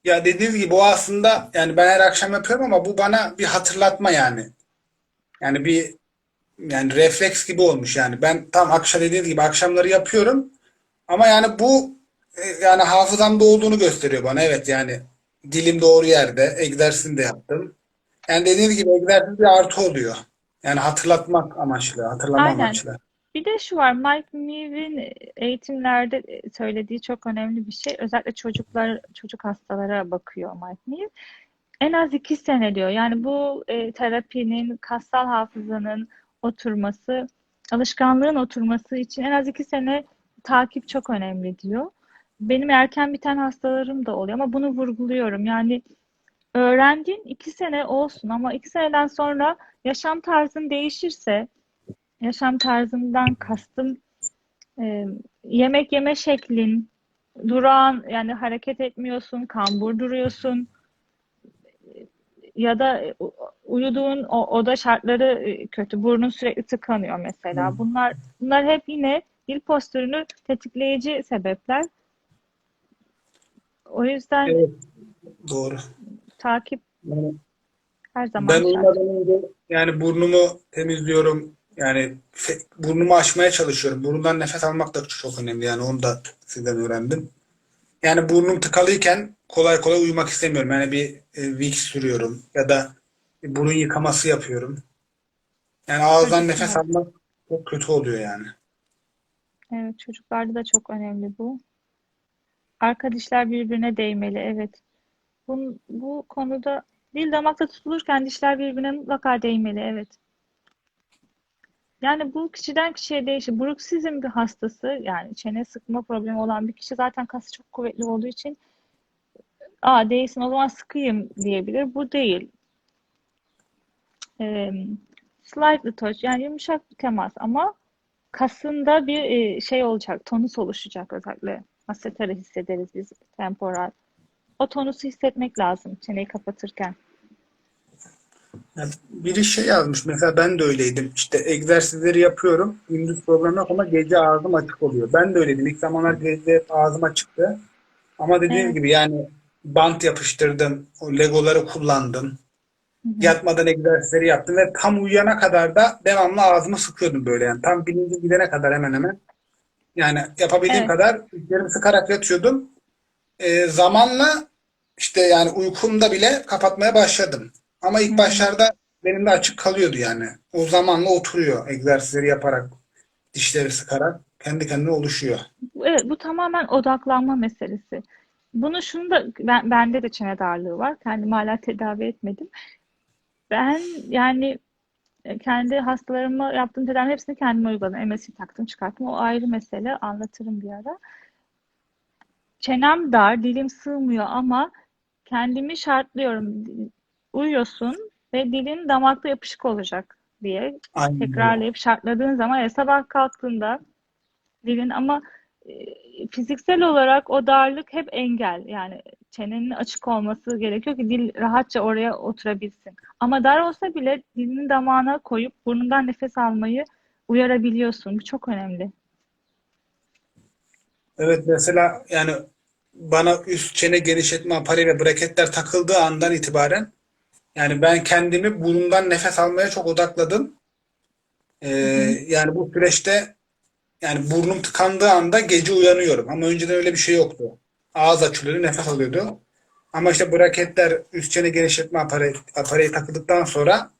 ya dediğiniz gibi o aslında yani ben her akşam yapıyorum ama bu bana bir hatırlatma yani. Yani bir yani refleks gibi olmuş yani. Ben tam akşam dediğiniz gibi akşamları yapıyorum ama yani bu yani hafızamda olduğunu gösteriyor bana. Evet yani dilim doğru yerde, egzersizini de yaptım. Yani dediğiniz gibi egzersiz bir artı oluyor. Yani hatırlatmak amaçlı, hatırlama Aynen. amaçlı. Bir de şu var, Mike Meave'in eğitimlerde söylediği çok önemli bir şey. Özellikle çocuk hastalara bakıyor Mike Meave. En az 2 sene diyor. Yani bu terapinin, kassal hafızanın oturması, alışkanlığın oturması için en az 2 sene takip çok önemli diyor. Benim erken biten hastalarım da oluyor ama bunu vurguluyorum. Yani öğrendin 2 sene olsun ama 2 seneden sonra yaşam tarzın değişirse, yaşam tarzından kastım e, yemek yeme şeklin, durağan yani hareket etmiyorsun, kambur duruyorsun ya da uyuduğun oda şartları kötü, burnun sürekli tıkanıyor mesela. Bunlar hep yine dil postürünü tetikleyici sebepler. O yüzden Evet, doğru. takip Yani her zaman ben şart. uyumadan önce yani burnumu temizliyorum. Yani burnumu açmaya çalışıyorum. Burundan nefes almak da çok önemli. Yani onu da sizden öğrendim. Yani burnum tıkalıyken kolay kolay uyumak istemiyorum. Yani bir Vicks sürüyorum ya da bir burun yıkaması yapıyorum. Yani ağızdan nefes Çocuklar. almak çok kötü oluyor yani. Evet, çocuklarda da çok önemli bu. Arka dişler birbirine değmeli. Evet. Bu konuda dil damakta tutulurken dişler birbirine mutlaka değmeli. Evet. Yani bu kişiden kişiye değişir. Bruksizm bir hastası, yani çene sıkma problemi olan bir kişi zaten kası çok kuvvetli olduğu için değilsin o zaman sıkayım diyebilir. Bu değil. Ee, Slightly touch, yani yumuşak bir temas ama kasında bir şey olacak, tonus oluşacak, özellikle masseter'i hissederiz biz, temporal. O tonusu hissetmek lazım çeneyi kapatırken. Yani biri şey yazmış mesela ben de öyleydim. İşte egzersizleri yapıyorum. Gündüz problem yok ama gece ağzım açık oluyor. Ben de öyleydim. İlk zamanlar gece hep ağzım açıktı. Ama dediğim Evet. gibi yani bant yapıştırdım. O legoları kullandım. Hı hı. Yatmadan egzersizleri yaptım ve tam uyuyana kadar da devamlı ağzımı sıkıyordum böyle yani. Tam bilincim gidene kadar hemen hemen. Yani yapabildiğim Evet. kadar dişlerimi sıkarak yatıyordum. Zamanla işte yani uykumda bile kapatmaya başladım. Ama Hı ilk hı. başlarda benim de açık kalıyordu yani. O zamanla oturuyor egzersizleri yaparak, dişleri sıkarak kendi kendine oluşuyor. Evet, bu tamamen odaklanma meselesi. Şunu da bende de çene darlığı var. Kendimi hala tedavi etmedim. Ben yani kendi hastalarıma yaptığım tedavi hepsini kendime uyguladım. MS'i taktım, çıkarttım. O ayrı mesele. Anlatırım bir ara. Çenem dar, dilim sığmıyor ama kendimi şartlıyorum. Uyuyorsun ve dilin damakta yapışık olacak diye Aynen öyle. tekrarlayıp şartladığın zaman sabah kalktığında dilin ama fiziksel olarak o darlık hep engel. Yani çenenin açık olması gerekiyor ki dil rahatça oraya oturabilsin. Ama dar olsa bile dilini damağına koyup burnundan nefes almayı uyarabiliyorsun. Bu çok önemli. Evet mesela yani bana üst çene genişletme apareyı ve braketler takıldığı andan itibaren yani ben kendimi burnumdan nefes almaya çok odakladım. Ee, Hı hı. Yani bu süreçte yani burnum tıkandığı anda gece uyanıyorum. Ama önceden öyle bir şey yoktu. Ağız açılıyordu, nefes alıyordu. Ama işte braketler, üst çene genişletme apareyı takıldıktan sonra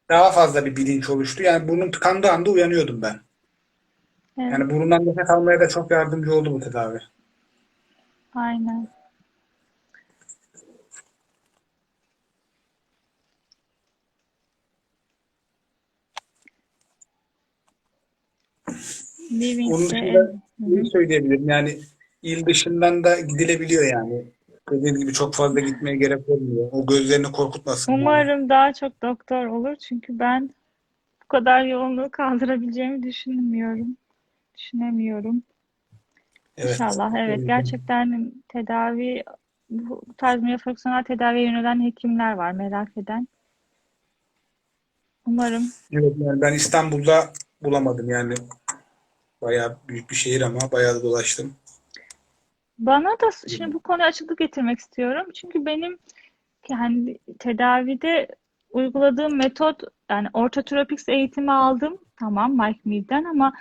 daha fazla bir bilinç oluştu. Yani burnum tıkandığı anda uyanıyordum ben. Evet, Yani burundan nefes almaya da çok yardımcı oldu bu tedavi. aynen. Onun Livings'te dışında hı iyi hı. söyleyebilirim. Yani il dışından da gidilebiliyor yani. Dediğim gibi çok fazla gitmeye gerek olmuyor. O gözlerini korkutmasın yani. Umarım daha çok doktor olur çünkü ben bu kadar yoğunluğu kaldırabileceğimi düşünemiyorum. Evet. İnşallah, O evet, yüzden. gerçekten bu tarz miyofonksiyonel tedaviye yönelen hekimler var merak eden. Umarım. Evet, yani ben İstanbul'da bulamadım yani. Bayağı büyük bir şehir ama bayağı da dolaştım. Bana da şimdi bu konuya açıklık getirmek istiyorum. Çünkü benim kendi tedavide uyguladığım metot, yani orthotropics eğitimi aldım. Tamam, Mike Mead'den ama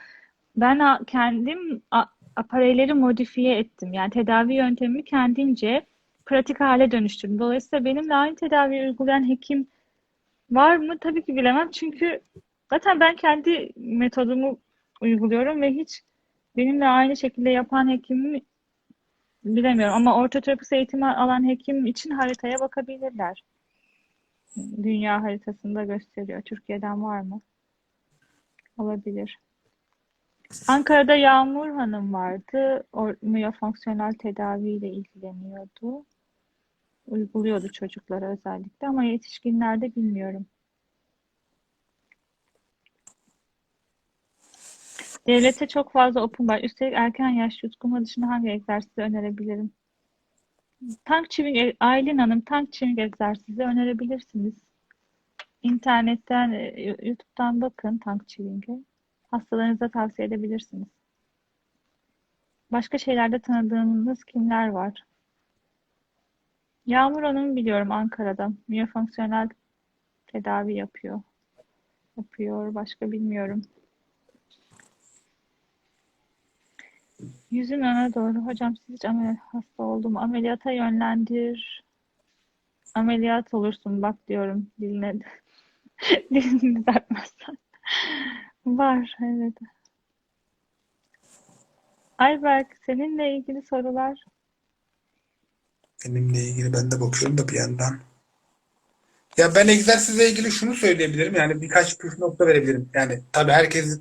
ben kendim apareyleri modifiye ettim. Yani tedavi yöntemimi kendimce pratik hale dönüştürdüm. Dolayısıyla benimle aynı tedaviyi uygulayan hekim var mı? Tabii ki bilemem. Çünkü zaten ben kendi metodumu uyguluyorum ve hiç benimle aynı şekilde yapan hekimi bilemiyorum. Ama ortoterapist eğitimi alan hekim için haritaya bakabilirler. Dünya haritasında gösteriyor. Türkiye'den var mı? Olabilir. Ankara'da Yağmur Hanım vardı. Miyofonksiyonel tedaviyle ilgileniyordu. Uyguluyordu çocuklara özellikle ama yetişkinlerde bilmiyorum. Devlette çok fazla open var. Üstelik erken yaş yutkunma dışında hangi egzersizi önerebilirim? Aylin Hanım, tank çiving egzersizi önerebilirsiniz. İnternetten, YouTube'dan bakın tank çiving'e. Hastalarınıza tavsiye edebilirsiniz. Başka şeylerde tanıdığınız kimler var? Yağmur Hanım biliyorum, Ankara'da. Miyofonksiyonel tedavi yapıyor. Yapıyor. Başka bilmiyorum. Yüzün öne doğru. Hocam siz hiç hasta oldu mu? Ameliyata yönlendir. Ameliyat olursun bak diyorum diline. Dilini düzeltmezsen. Var, evet. Ayberk, seninle ilgili sorular. Benimle ilgili ben de bakıyorum da bir yandan. Ya ben egzersizle ilgili şunu söyleyebilirim. Yani birkaç püf nokta verebilirim. Yani tabii herkes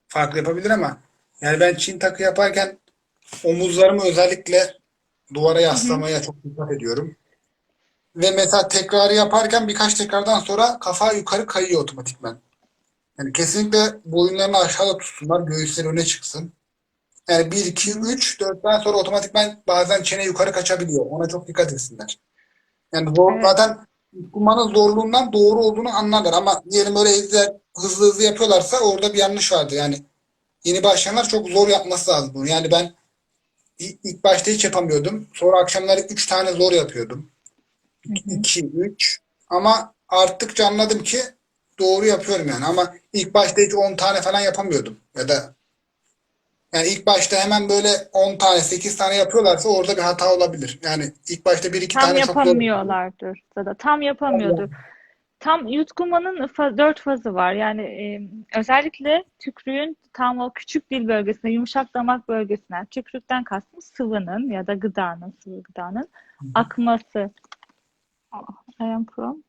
farklı yapabilir ama yani ben Çin takı yaparken omuzlarımı özellikle duvara Hı hı. yaslamaya çok dikkat ediyorum. Ve mesela tekrarı yaparken birkaç tekrardan sonra kafa yukarı kayıyor otomatikman. Yani kesinlikle boyunlarını aşağıda tutsunlar, göğüsleri öne çıksın. Yani bir Hı 2 hı. 3 4'ten sonra otomatikman bazen çene yukarı kaçabiliyor. Ona çok dikkat etsinler. Yani zor, Evet. zaten kumanın zorluğundan doğru olduğunu anlarlar ama diyelim öyle hızlı hızlı yapıyorlarsa orada bir yanlış vardır. Yani yeni başlayanlar çok zor yapması lazım bunu. Yani ben ilk başta hiç yapamıyordum. Sonra akşamları 3 tane zor yapıyordum. Hı hı. 2 3 ama arttıkça anladım ki doğru yapıyorum yani. Ama ilk başta hiç 10 tane falan yapamıyordum. Ya da yani ilk başta hemen böyle 10 tane 8 tane yapıyorlarsa orada bir hata olabilir. Yani ilk başta bir iki Tam tane çok zor yapıyor. yapamıyorlardır. Ya da tam yapamıyordur. Tam yutkunmanın dört fazı var. Yani özellikle tükrüğün tam o küçük dil bölgesine, yumuşak damak bölgesine, tükrükten kastım sıvının ya da gıdanın, sıvı gıdanın akması. I am from.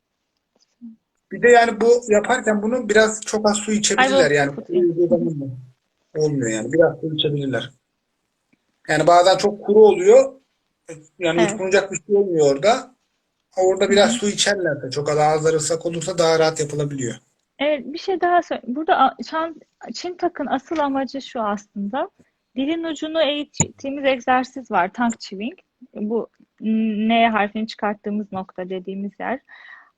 Bir de yani bu yaparken bunu biraz çok az su I will içebilirler. Yani put kuru in. olduğu zaman da olmuyor yani. Biraz su içebilirler. Yani bazen çok kuru oluyor. Yani Evet. yutkunacak bir şey olmuyor orada. Orada Hı biraz hı. su içerlerse çok az ağızları ıslak olursa daha rahat yapılabiliyor. Evet, bir şey daha söyle. Burada Çin takın asıl amacı şu aslında. Dilin ucunu eğittiğimiz egzersiz var. Tongue chewing. Bu N harfini çıkarttığımız nokta dediğimiz yer.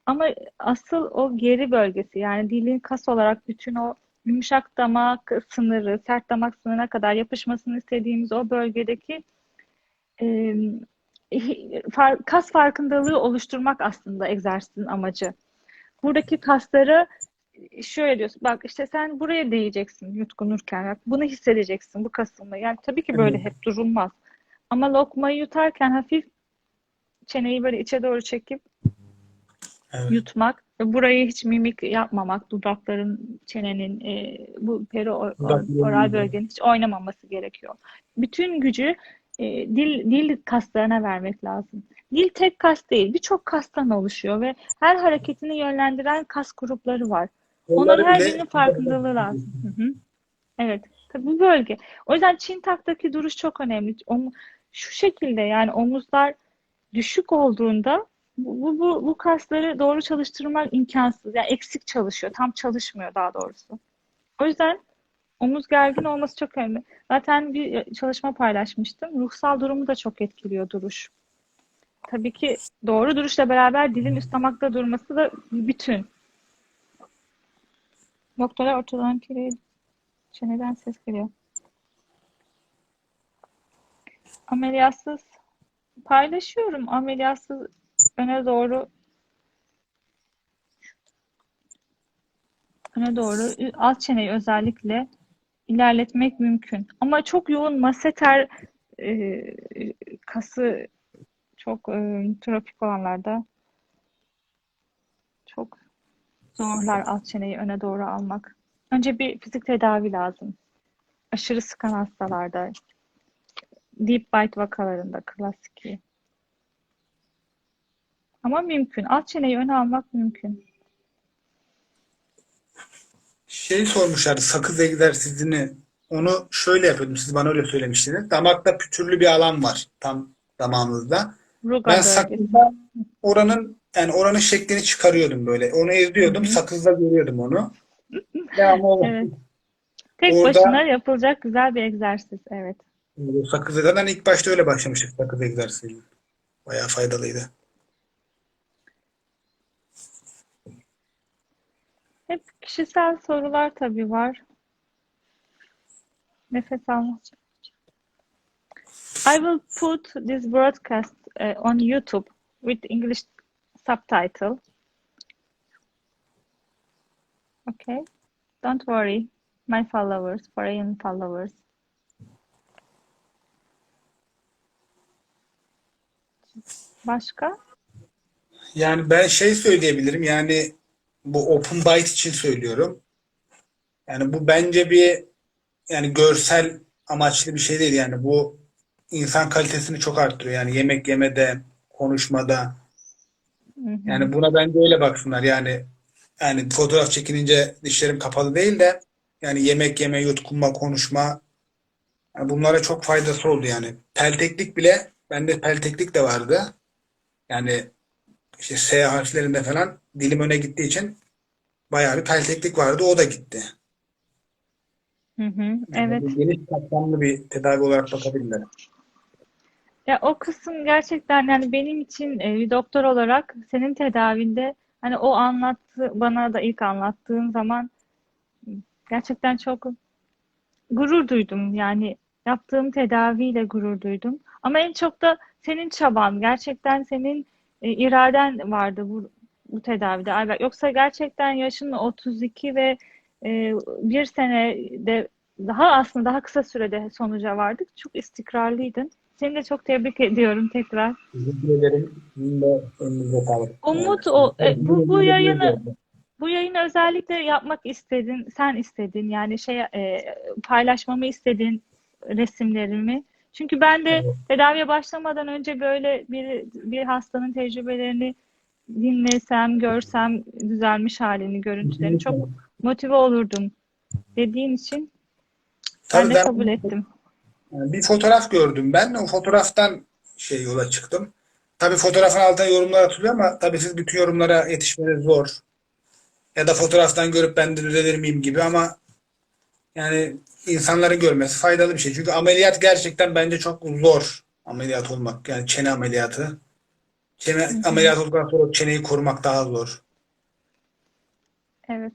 Ama asıl o geri bölgesi yani dilin kas olarak bütün o yumuşak damak sınırı, sert damak sınırına kadar yapışmasını istediğimiz o bölgedeki e, kas farkındalığı oluşturmak aslında egzersizin amacı. Buradaki kasları şöyle diyorsun. Bak işte sen buraya değeceksin yutkunurken. Bak, bunu hissedeceksin bu kasında. Yani tabii ki böyle Evet. hep durulmaz. Ama lokmayı yutarken hafif çeneyi böyle içe doğru çekip Evet. yutmak ve burayı hiç mimik yapmamak, dudakların, çenenin, bu Dudak oral yanıyor. bölgenin hiç oynamaması gerekiyor. Bütün gücü dil kaslarına vermek lazım. Dil tek kas değil, birçok kastan oluşuyor ve her hareketini yönlendiren kas grupları var. Onların Kolları her bile birinin farkındalığı lazım. Hı hı. Evet, tabii bu bölge. O yüzden Çin taktaki duruş çok önemli. Şu şekilde yani omuzlar düşük olduğunda bu kasları doğru çalıştırmak imkansız. Yani eksik çalışıyor, tam çalışmıyor daha doğrusu. O yüzden omuz gergin olması çok önemli. Zaten bir çalışma paylaşmıştım. Ruhsal durumu da çok etkiliyor duruş. Tabii ki doğru duruşla beraber dilin üst damakta durması da bir bütün. Doktora ortadan kiri çeneden ses geliyor. Ameliyatsız paylaşıyorum. Ameliyatsız öne doğru alt çeneyi özellikle ilerletmek mümkün. Ama çok yoğun masseter e, kası çok tropik olanlarda çok zorlar alt çeneyi öne doğru almak. Önce bir fizik tedavi lazım. Aşırı sıkan hastalarda, deep bite vakalarında klasik. Ama mümkün. Alt çeneyi öne almak mümkün. Şey sormuşlardı sakız egzersizini. Onu şöyle yapıyordum. Siz bana öyle söylemiştiniz. Damakta pütürlü bir alan var tam damağımızda. Ben Ruga bölgesi. sakızla oranın şeklini çıkarıyordum böyle. Onu Hı eziyordum. hı. Sakızla görüyordum onu. Devamlı Evet. Tek başına orada yapılacak güzel bir egzersiz. Evet. sakız zaten ilk başta öyle başlamıştık sakız egzersizi. Bayağı faydalıydı. Hep kişisel sorular tabii var. Nefes alma. I will put this broadcast on YouTube with English subtitle. Okay? Don't worry, my followers, foreign followers. Başka? Yani ben şey söyleyebilirim, yani bu open bite için söylüyorum. Yani bu bence bir, yani görsel amaçlı bir şey değil, yani bu insan kalitesini çok arttırıyor. Yani yemek yemede, konuşmada. Hı hı. Yani buna bence öyle baksınlar. Yani fotoğraf çekilince dişlerim kapalı değil de, yani yemek yeme, yutkunma, konuşma, yani bunlara çok faydası oldu yani. Pelteklik bile, bende pelteklik de vardı. Yani işte S harflerinde falan dilim öne gittiği için bayağı bir pelteklik vardı. O da gitti. Hı hı. Yani Evet. bu geniş kapsamlı bir tedavi olarak bakabilirler. Ya o kısım gerçekten yani benim için bir doktor olarak senin tedavinde hani o anlattı bana da ilk anlattığın zaman gerçekten çok gurur duydum. Yani yaptığım tedaviyle gurur duydum. Ama en çok da senin çaban, gerçekten senin iraden vardı bu tedavide Ayberk. Yoksa gerçekten yaşın 32 ve bir senede aslında daha kısa sürede sonuca vardık. Çok istikrarlıydın. Seni de çok tebrik ediyorum tekrar. Teşekkür ederim. Sizin de önünüze sağlık. Yani Umut o bu hepimizin yayını oldu. bu yayını özellikle yapmak istedin, sen istedin yani paylaşmamı istedin resimlerimi. Çünkü ben de Evet. tedaviye başlamadan önce böyle bir hastanın tecrübelerini dinlesem, görsem düzelmiş halini, görüntülerini Kesinlikle. çok motive olurdum dediğin için ben Tabii de ben kabul ettim. bir fotoğraf gördüm ben. O fotoğraftan yola çıktım. Tabii fotoğrafın altına yorumlar atılıyor ama tabii siz bütün yorumlara yetişmeniz zor. Ya da fotoğraftan görüp ben de düzelir miyim gibi, ama yani insanların görmesi faydalı bir şey. Çünkü ameliyat gerçekten bence çok zor, ameliyat olmak. Yani çene ameliyatı. Çene Hı hı. ameliyat olduktan sonra çeneyi korumak daha zor. Evet.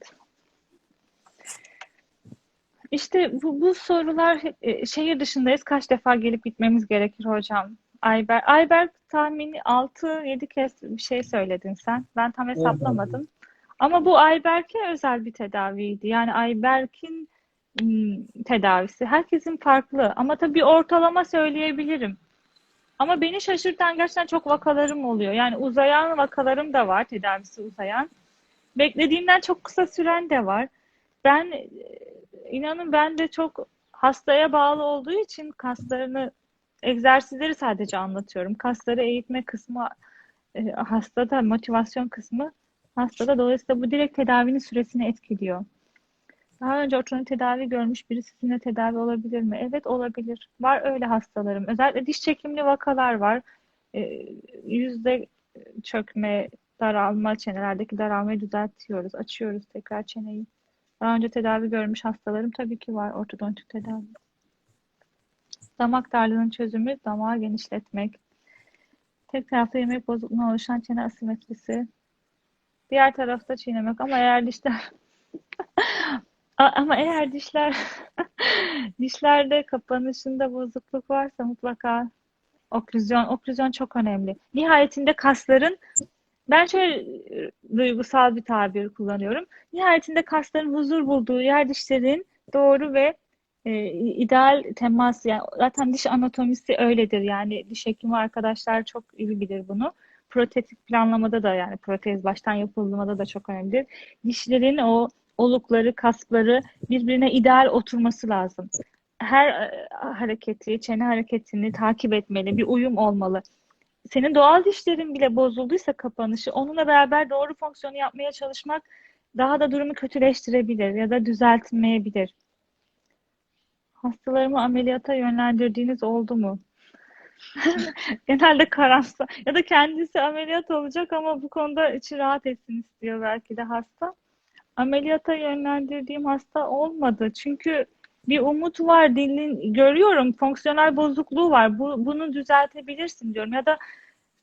İşte bu sorular şehir dışındayız. Kaç defa gelip gitmemiz gerekir hocam? Ayberk tahmini 6-7 kez bir şey söyledin sen. Ben tam Evet abi. hesaplamadım. Ama bu Ayberk'e özel bir tedaviydi. Yani Ayberk'in tedavisi. Herkesin farklı. Ama tabii bir ortalama söyleyebilirim. Ama beni şaşırtan gerçekten çok vakalarım oluyor. Yani uzayan vakalarım da var, tedavisi uzayan. Beklediğimden çok kısa süren de var. Ben inanın ben de çok hastaya bağlı olduğu için kaslarını egzersizleri sadece anlatıyorum. Kasları eğitme kısmı hastada, motivasyon kısmı hastada. Dolayısıyla bu direkt tedavinin süresini etkiliyor. Daha önce otonom tedavi görmüş biri sizinle tedavi olabilir mi? Evet olabilir. Var öyle hastalarım. Özellikle diş çekimli vakalar var. Yüzde çökme, daralma, çenelerdeki daralmayı düzeltiyoruz. Açıyoruz tekrar çeneyi. Daha önce tedavi görmüş hastalarım tabii ki var ortodontik tedavi. Damak darlığının çözümü damağı genişletmek. Tek tarafta yemek bozukluğuna oluşan çene asimetrisi. Diğer tarafta çiğnemek ama eğer dişlerde kapanışında bozukluk varsa mutlaka oklüzyon çok önemli. Nihayetinde kasların ben şöyle duygusal bir tabir kullanıyorum. Nihayetinde kasların huzur bulduğu yer dişlerin doğru ve ideal temas. Yani zaten diş anatomisi öyledir. Yani diş hekimi arkadaşlar çok iyi bilir bunu. Protetik planlamada da yani protez baştan yapıldığında da çok önemlidir. Dişlerin o olukları, kasları birbirine ideal oturması lazım. Her hareketi, çene hareketini takip etmeli, bir uyum olmalı. Senin doğal dişlerin bile bozulduysa kapanışı, onunla beraber doğru fonksiyonu yapmaya çalışmak daha da durumu kötüleştirebilir ya da düzeltmeyebilir. Hastalarımı ameliyata yönlendirdiğiniz oldu mu? Genelde karamsar ya da kendisi ameliyat olacak ama bu konuda içi rahat etsin istiyor belki de hasta. Ameliyata yönlendirdiğim hasta olmadı. Çünkü bir umut var, dilin görüyorum, fonksiyonel bozukluğu var. Bunu düzeltebilirsin diyorum. Ya da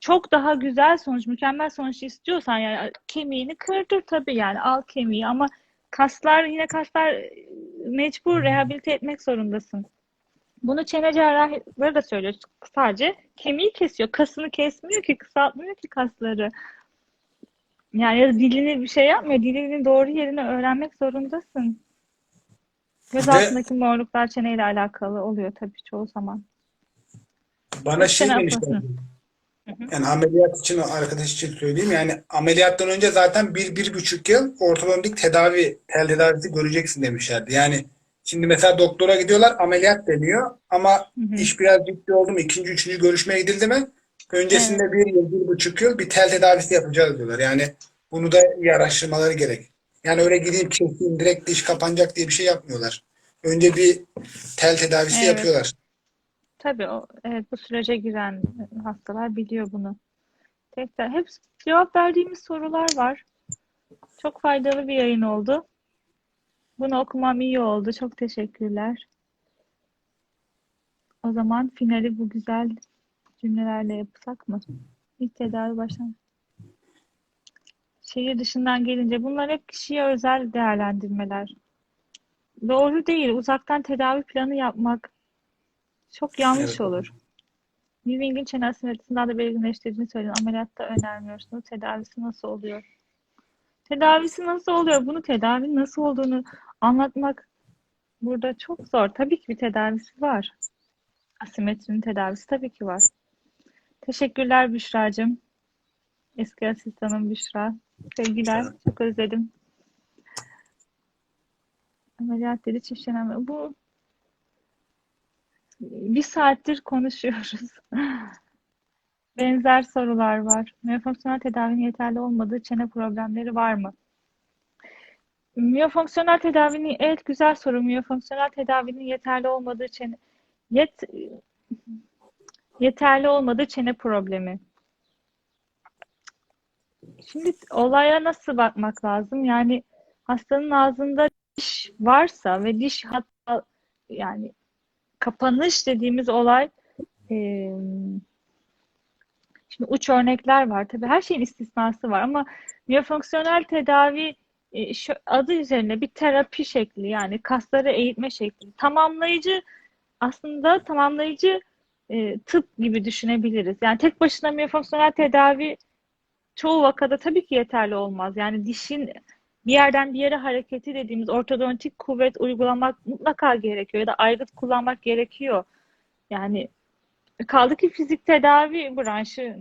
çok daha güzel sonuç, mükemmel sonuç istiyorsan yani kemiğini kırdır tabii yani al kemiği ama yine kaslar mecbur rehabilite etmek zorundasın. Bunu çene cerrahları da söylüyor. Sadece kemiği kesiyor. Kasını kesmiyor ki, kısaltmıyor ki kasları. Yani ya da dilini bir şey yapmıyor. Dilinin doğru yerini öğrenmek zorundasın. Göz Bir de altındaki morluklar çeneyle alakalı oluyor tabii çoğu zaman. bana Hep çene şey demişler. apası. Hı hı. Yani ameliyat için, arkadaş için söyleyeyim. Yani ameliyattan önce zaten 1,5 yıl ortodontik tedavi, tel tedavisi göreceksin demişlerdi. Yani şimdi mesela doktora gidiyorlar, ameliyat deniyor ama Hı hı. iş biraz ciddi oldu mu, ikinci, üçüncü görüşmeye gidildi mi, Evet, öncesinde 1 yıl, 1,5 yıl bir tel tedavisi yapacağız diyorlar. Yani bunu da iyi araştırmaları gerek. Yani öyle gideyim keseyim direkt diş kapanacak diye bir şey yapmıyorlar. Önce bir tel tedavisi evet. yapıyorlar. Tabii evet, bu sürece giren hastalar biliyor bunu. Tekrar hep cevap verdiğimiz sorular var. Çok faydalı bir yayın oldu. Bunu okumam iyi oldu. Çok teşekkürler. O zaman finali bu güzel cümlelerle yapsak mı? İlk tedavi başlangıcı. Şehir dışından gelince bunlar hep kişiye özel değerlendirmeler. Doğru değil. Uzaktan tedavi planı yapmak çok yanlış Evet. olur. Ewing'in çene asimetrisinden de belirginleştirdiğini söyleyin. Ameliyatta önermiyorsunuz. Tedavisi nasıl oluyor? Tedavisi nasıl oluyor? Bunu tedavinin nasıl olduğunu anlatmak burada çok zor. Tabii ki bir tedavisi var. Asimetrinin tedavisi tabii ki var. Teşekkürler Büşra'cığım. Eski asistanım Büşra. Sevgiler. Çok özledim. Ameliyat dedi çift çene. Bu bir saattir konuşuyoruz. Benzer sorular var. Miyofonksiyonel tedavinin yeterli olmadığı çene problemleri var mı? Miyofonksiyonel tedavinin, evet, güzel soru. Miyofonksiyonel tedavinin yeterli olmadığı çene yet, yeterli olmadığı çene problemi. Şimdi olaya nasıl bakmak lazım? Yani hastanın ağzında diş varsa ve diş hatta, yani kapanış dediğimiz olay, e, şimdi uç örnekler var. Tabii her şeyin istisnası var ama miyofonksiyonel tedavi, adı üzerine bir terapi şekli, yani kasları eğitme şekli. Tamamlayıcı tıp gibi düşünebiliriz. Yani tek başına miyofonksiyonel tedavi çoğu vakada tabii ki yeterli olmaz. Yani dişin bir yerden bir yere hareketi dediğimiz ortodontik kuvvet uygulamak mutlaka gerekiyor ya da aygıt kullanmak gerekiyor. Yani kaldı ki fizik tedavi branşı,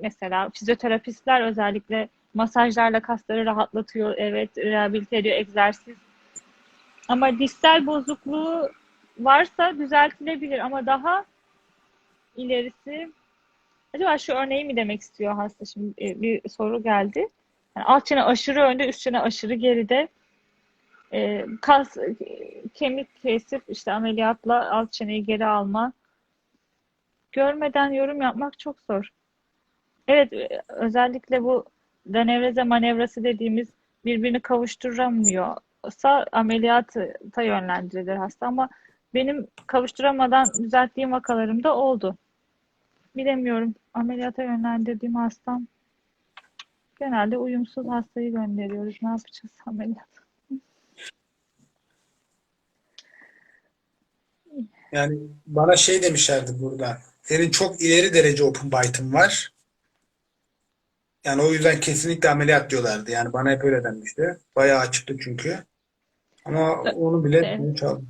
mesela fizyoterapistler özellikle masajlarla kasları rahatlatıyor, evet, rehabilite ediyor, egzersiz. Ama dişsel bozukluğu varsa düzeltilebilir ama daha ilerisi, acaba şu örneği mi demek istiyor hasta? Şimdi bir soru geldi. Yani alt çene aşırı önde, üst çene aşırı geride. Kemik kesip işte ameliyatla alt çeneyi geri alma. Görmeden yorum yapmak çok zor. Evet, özellikle bu denevreze manevrası dediğimiz birbirini kavuşturamıyorsa ameliyata yönlendirilir hasta ama benim kavuşturamadan düzelttiğim vakalarım da oldu. Bilemiyorum. Ameliyata yönlendirdiğim hastam, genelde uyumsuz hastayı gönderiyoruz. Ne yapacağız ameliyat? Yani bana şey demişlerdi burada. Senin çok ileri derece open bite'ın var. Yani o yüzden kesinlikle ameliyat diyorlardı. Yani bana hep öyle denmişti. Bayağı açıktı çünkü. Ama onu bile E, sonuç aldım.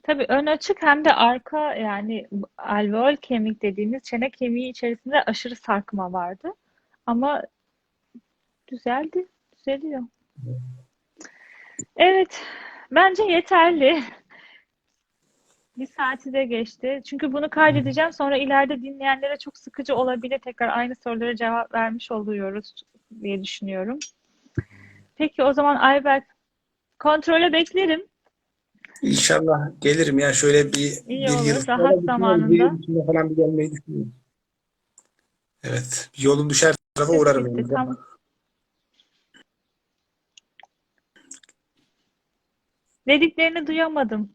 tabii ön açık hem de arka, yani alveol kemik dediğimiz çene kemiği içerisinde aşırı sarkma vardı. Ama düzeldi, düzeliyor. Evet, bence yeterli. Bir saati de geçti. Çünkü bunu kaydedeceğim. Sonra ileride dinleyenlere çok sıkıcı olabilir. Tekrar aynı sorulara cevap vermiş oluyoruz diye düşünüyorum. Peki o zaman Ayberk, kontrole beklerim. İnşallah gelirim ya şöyle İyi bir yıl olur. sonra Rahat düşünüyorum. Bir zamanında. yıl içinde falan bir gelmeyi düşünüyorum. Evet. Bir yolun düşer tarafa Çok uğrarım bitti. yanınıza. Tam dediklerini duyamadım.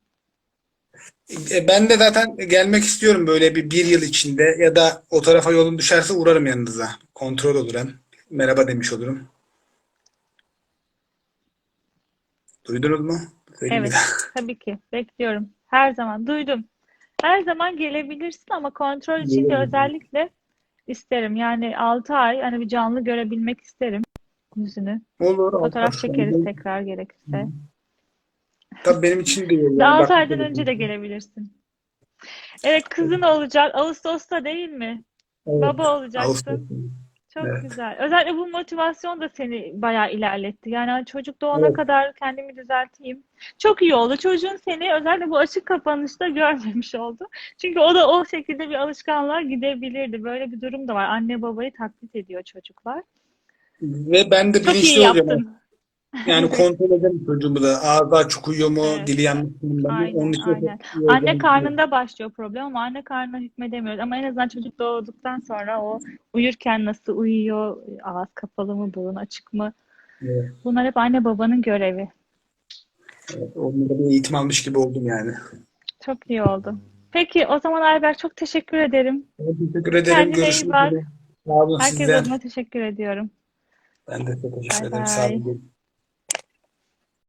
Ben de zaten gelmek istiyorum böyle bir yıl içinde ya da o tarafa yolun düşerse uğrarım yanınıza. Kontrol olur hem. Merhaba demiş olurum. Duydunuz mu? Söyleyeyim bir Evet, daha. tabii ki. Bekliyorum. Her zaman duydum. Her zaman gelebilirsin ama kontrol için de Gelirim. özellikle isterim. Yani 6 ay hani bir canlı görebilmek isterim yüzünü. Olur. Fotoğraf Olmaz. çekeriz tekrar gerekirse. Tabii benim için de iyi. Ve Yani 6 bakmış aydan önce de olursunuz. gelebilirsin. Evet, kızın olacak. Ağustos'ta değil mi? Evet. Baba Ağustos. olacaksın. Çok Evet. güzel. Özellikle bu motivasyon da seni bayağı ilerletti. Yani hani çocuk doğana Evet. kadar kendimi düzelteyim. Çok iyi oldu. Çocuğun seni özellikle bu açık kapanışta görmemiş oldu. Çünkü o da o şekilde bir alışkanlığa gidebilirdi. Böyle bir durum da var. Anne babayı taklit ediyor çocuklar. Ve ben de Çok iyi bilinçli oluyorum. yaptın. Yani Evet, kontrol ederim çocuğumu da. Ağzı açık uyuyor mu? evet. Dili yanmış mı? Onun Aynen, için de çok aynen. iyi Anne olduğunu düşünüyorum. karnında başlıyor problem ama anne karnına hükmedemiyoruz. Ama en azından çocuk doğduktan sonra o uyurken nasıl uyuyor, ağız kapalı mı, burun açık mı? Evet. Bunlar hep anne babanın görevi. Onunla bir eğitim almış gibi oldum yani. Çok iyi oldu. Peki o zaman Ayber çok teşekkür ederim. Evet, teşekkür ederim. Kendine iyi Görüşmek üzere. bak. Sağ olun Herkes sizden. adına teşekkür ediyorum. Ben de çok Bay teşekkür ederim. Sağ bay. olun.